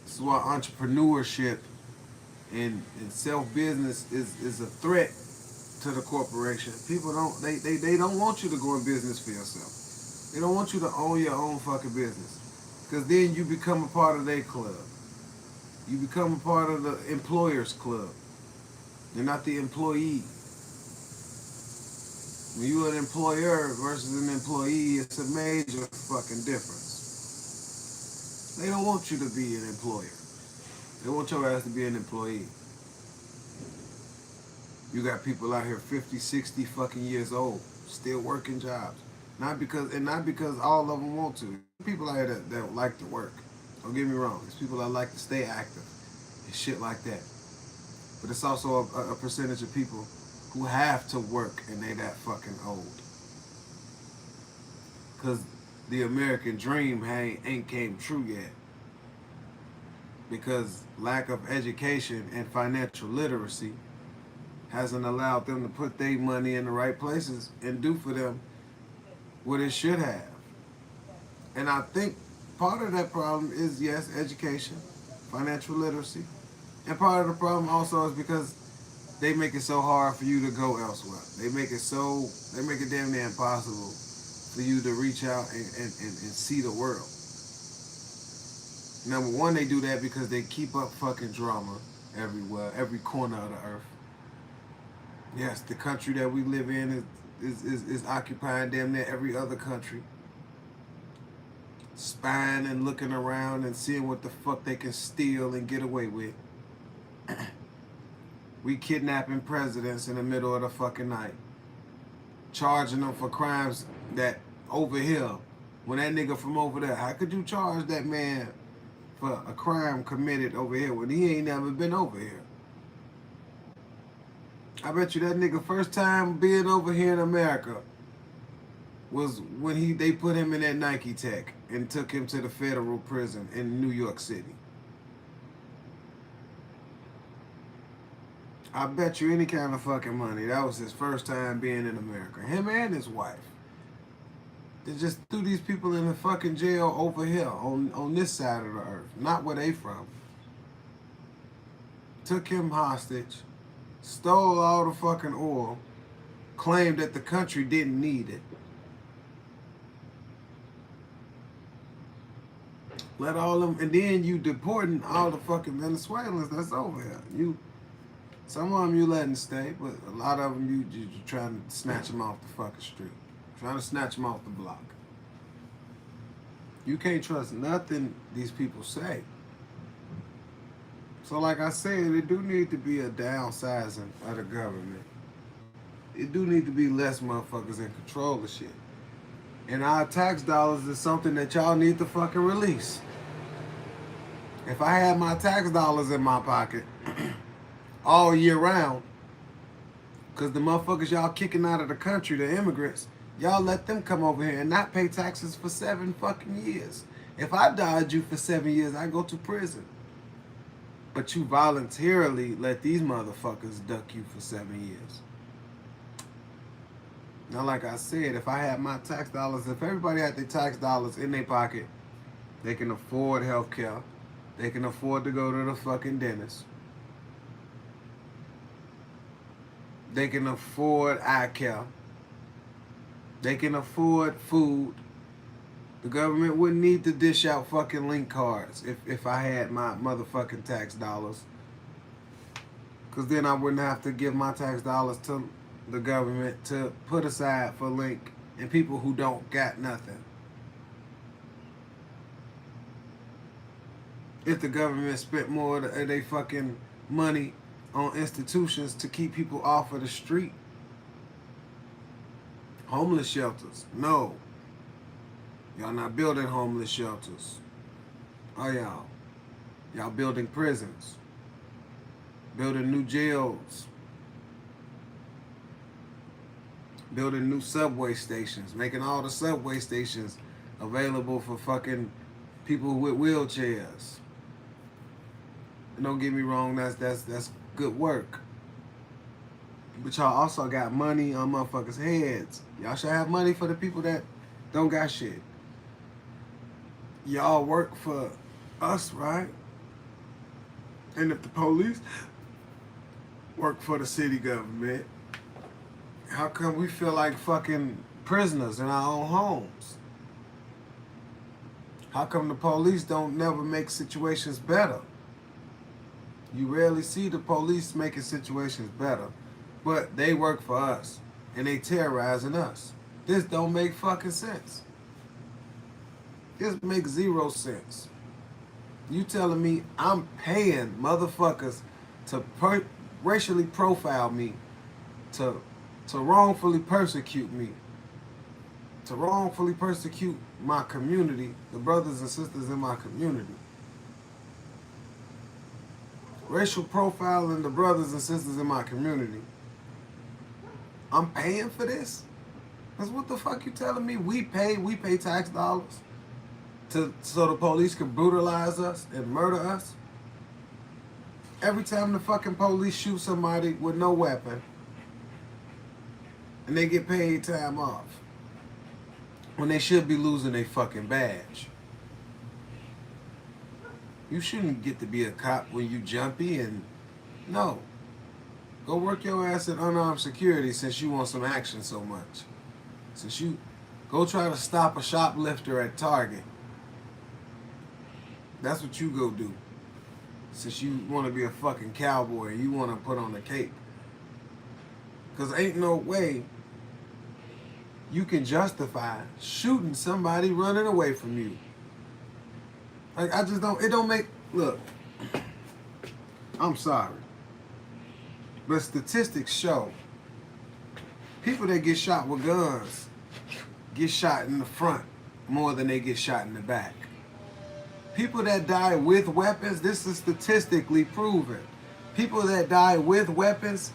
S1: This is why entrepreneurship and self-business is a threat to the corporation. People they don't want you to go in business for yourself. They don't want you to own your own fucking business. Because then you become a part of their club. You become a part of the employer's club. You're not the employee. When you're an employer versus an employee, it's a major fucking difference. They don't want you to be an employer. They want your ass to be an employee. You got people out here 50, 60 fucking years old, still working jobs. Not because all of them want to. People out here that like to work. Don't get me wrong. There's people that like to stay active and shit like that. But it's also a percentage of people who have to work and they that fucking old. Because the American dream ain't came true yet. Because lack of education and financial literacy hasn't allowed them to put their money in the right places and do for them what it should have. And I think part of that problem is, yes, education, financial literacy. And part of the problem also is because they make it so hard for you to go elsewhere. They make it damn near impossible for you to reach out and see the world. Number one, they do that because they keep up fucking drama everywhere, every corner of the earth. Yes, the country that we live in is occupying damn near every other country. Spying and looking around and seeing what the fuck they can steal and get away with. We kidnapping presidents in the middle of the fucking night. Charging them for crimes that over here, when that nigga from over there, how could you charge that man for a crime committed over here when he ain't never been over here? I bet you that nigga first time being over here in America was when they put him in that Nike Tech and took him to the federal prison in New York City. I bet you any kind of fucking money that was his first time being in America. Him and his wife. They just threw these people in the fucking jail over here on this side of the earth, not where they from. Took him hostage, stole all the fucking oil, claimed that the country didn't need it. Let all them, and then you deporting all the fucking Venezuelans that's over here. Some of them you letting stay, but a lot of them you trying to snatch them off the fucking street, trying to snatch them off the block. You can't trust nothing these people say. So like I said, it do need to be a downsizing of the government. It do need to be less motherfuckers in control of shit. And our tax dollars is something that y'all need to fucking release. If I had my tax dollars in my pocket all year round, because the motherfuckers y'all kicking out of the country, the immigrants, y'all let them come over here and not pay taxes for 7 fucking years. If I dodged you for 7 years, I go to prison. But you voluntarily let these motherfuckers duck you for 7 years. Now, like I said, if I had my tax dollars, if everybody had their tax dollars in their pocket, they can afford health care. They can afford to go to the fucking dentist. They can afford eye care. They can afford food. The government wouldn't need to dish out fucking link cards if I had my motherfucking tax dollars. Because then I wouldn't have to give my tax dollars to the government to put aside for link and people who don't got nothing. If the government spent more of their fucking money on institutions to keep people off of the street. Homeless shelters. No. Y'all not building homeless shelters. Oh, y'all. Y'all building prisons. Building new jails. Building new subway stations. Making all the subway stations available for fucking people with wheelchairs. And don't get me wrong, that's good work. But y'all also got money on motherfuckers' heads. Y'all should have money for the people that don't got shit. Y'all work for us, right? And if the police work for the city government, how come we feel like fucking prisoners in our own homes? How come the police don't never make situations better? You rarely see the police making situations better, but they work for us and they terrorizing us. This don't make fucking sense. This makes 0 sense. You telling me I'm paying motherfuckers to racially profile me, to wrongfully persecute me, to wrongfully persecute my community, the brothers and sisters in my community. Racial profiling the brothers and sisters in my community. I'm paying for this? That's what the fuck you telling me? We pay tax dollars so the police can brutalize us and murder us? Every time the fucking police shoot somebody with no weapon and they get paid time off when they should be losing their fucking badge. You shouldn't get to be a cop when you jumpy and no. Go work your ass at unarmed security since you want some action so much. Since you go try to stop a shoplifter at Target. That's what you go do. Since you want to be a fucking cowboy and you want to put on a cape. Because ain't no way you can justify shooting somebody running away from you. Like, I just don't, it don't make, look, I'm sorry. But statistics show people that get shot with guns get shot in the front more than they get shot in the back. People that die with weapons, this is statistically proven. People that die with weapons,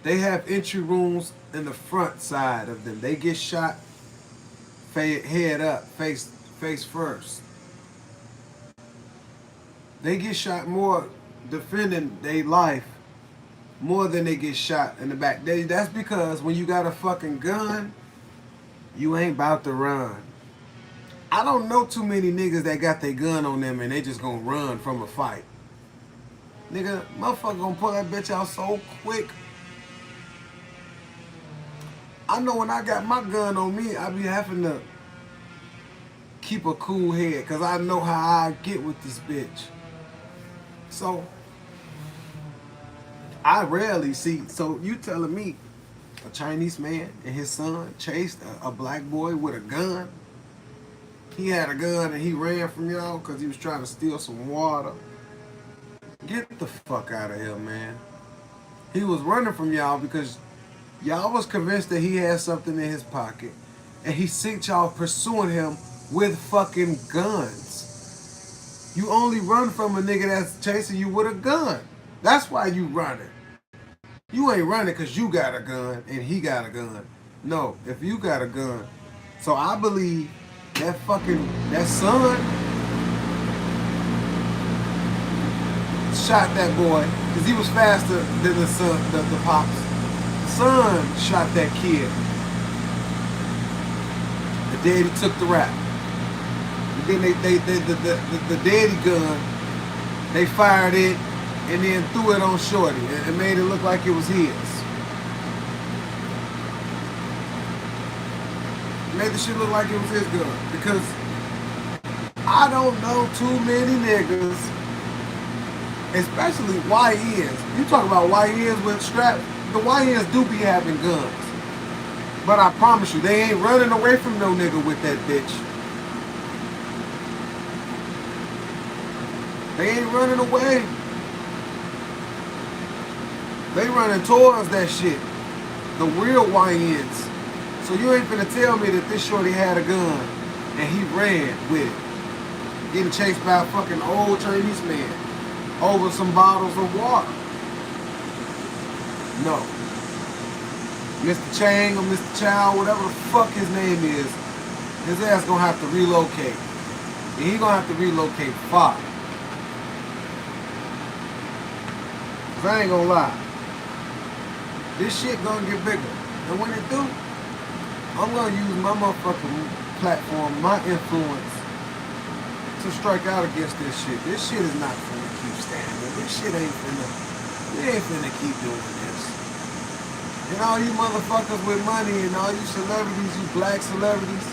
S1: they have entry wounds in the front side of them. They get shot head up, face first. They get shot more defending their life more than they get shot in the back. That's because when you got a fucking gun, you ain't about to run. I don't know too many niggas that got their gun on them and they just gonna run from a fight. Nigga, motherfucker gonna pull that bitch out so quick. I know when I got my gun on me, I be having to keep a cool head because I know how I get with this bitch. So I rarely see. So you telling me a Chinese man and his son chased a black boy with a gun? He had a gun and he ran from y'all because he was trying to steal some water. Get the fuck out of here, man. He was running from y'all because y'all was convinced that he had something in his pocket. And he seen y'all pursuing him with fucking guns. You only run from a nigga that's chasing you with a gun. That's why you running. You ain't running because you got a gun and he got a gun. No, if you got a gun. So I believe that son shot that boy because he was faster than the son, the pops. The son shot that kid. The daddy took the rap. And then the daddy gun, they fired it and then threw it on Shorty and made it look like it was his. Made the shit look like it was his gun. Because I don't know too many niggas, especially YNs. You talk about YNs with straps, the YNs do be having guns. But I promise you, they ain't running away from no nigga with that bitch. They ain't running away. They running towards that shit. The real YNs. So you ain't finna tell me that this shorty had a gun and he ran with it. Getting chased by a fucking old Chinese man over some bottles of water. No. Mr. Chang or Mr. Chow, whatever the fuck his name is, his ass gonna have to relocate. And he gonna have to relocate far. Cause I ain't gonna lie. This shit gonna get bigger. And when it do, I'm gonna use my motherfucking platform, my influence, to strike out against this shit. This shit is not finna keep standing. This shit ain't finna, we ain't finna keep doing this. And all you motherfuckers with money and all you celebrities, you black celebrities,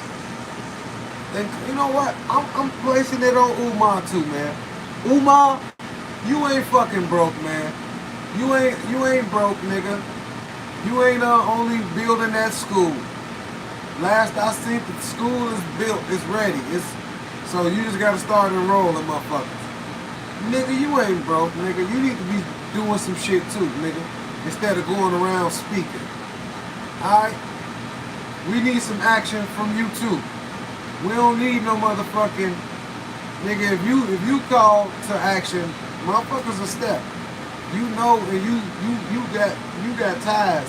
S1: then you know what? I'm placing it on Umar too, man. Umar, you ain't fucking broke, man. You ain't broke, nigga. You ain't only building that school. Last I seen, the school is built, it's ready. So you just gotta start enrolling motherfuckers. Nigga, you ain't broke, nigga. You need to be doing some shit too, nigga. Instead of going around speaking. Alright? We need some action from you too. We don't need no motherfucking nigga. If you call to action, motherfuckers will step. You know, and you got ties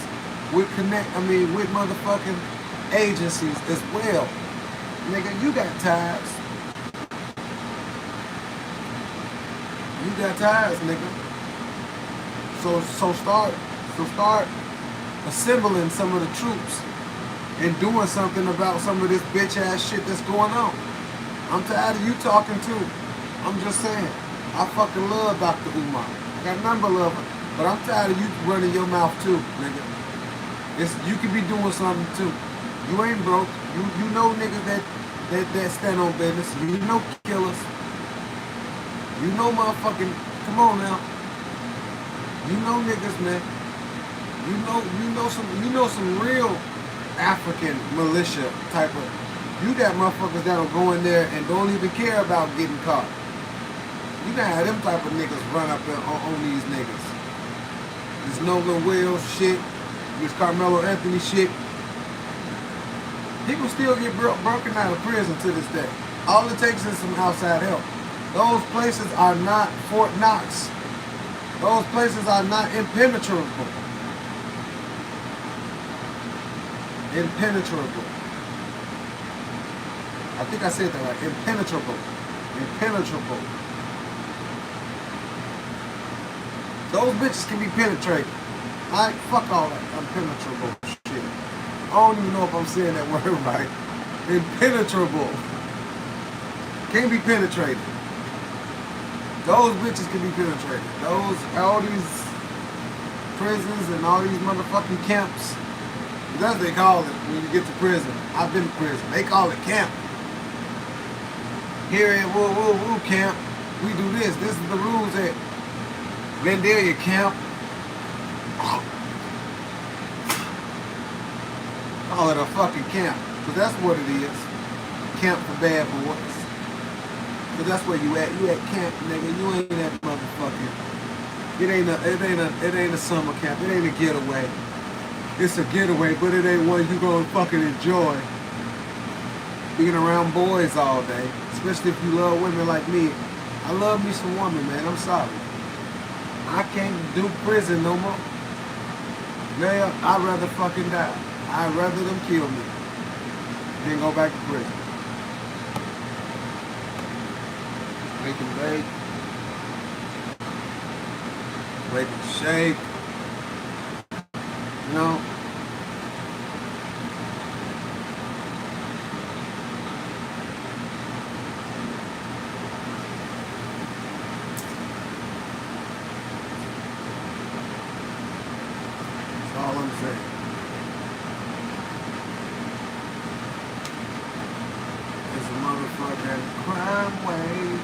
S1: with with motherfucking agencies as well. Nigga, you got ties. You got ties, nigga. So start assembling some of the troops and doing something about some of this bitch ass shit that's going on. I'm tired of you talking too. I'm just saying. I fucking love Dr. Umar. Got number love her. But I'm tired of you running your mouth too, nigga. You could be doing something too. You ain't broke. You know niggas that stand on business. You know killers. You know motherfucking, come on now. You know niggas, man. You know some real African militia type of. You got motherfuckers that'll go in there and don't even care about getting caught. You gotta have them type of niggas run up on these niggas. This Nolan Wills shit, this Carmelo Anthony shit. People still get broken out of prison to this day. All it takes is some outside help. Those places are not Fort Knox. Those places are not impenetrable. Impenetrable. I think I said that right. Impenetrable. Impenetrable. Those bitches can be penetrated. Alright, fuck all that impenetrable shit. I don't even know if I'm saying that word right. Impenetrable. Can't be penetrated. Those bitches can be penetrated. All these prisons and all these motherfucking camps, That's what they call it when you get to prison. I've been to prison. They call it camp. Here at Woo Woo Woo Camp, we do this. This is the rules at Vandalia Camp. Call it a fucking camp. Because that's what it is. Camp for bad boys. But that's where you at. You at camp, nigga. You ain't that motherfucking. It ain't a summer camp. It ain't a getaway. It's a getaway, but it ain't one you gonna fucking enjoy. Being around boys all day, especially if you love women like me. I love me some woman, man. I'm sorry. I can't do prison no more. Man, I'd rather fucking die. I'd rather them kill me than go back to prison. Make and bake. Wake and shake. You know? That's all I'm saying. It's a motherfucking crime wave.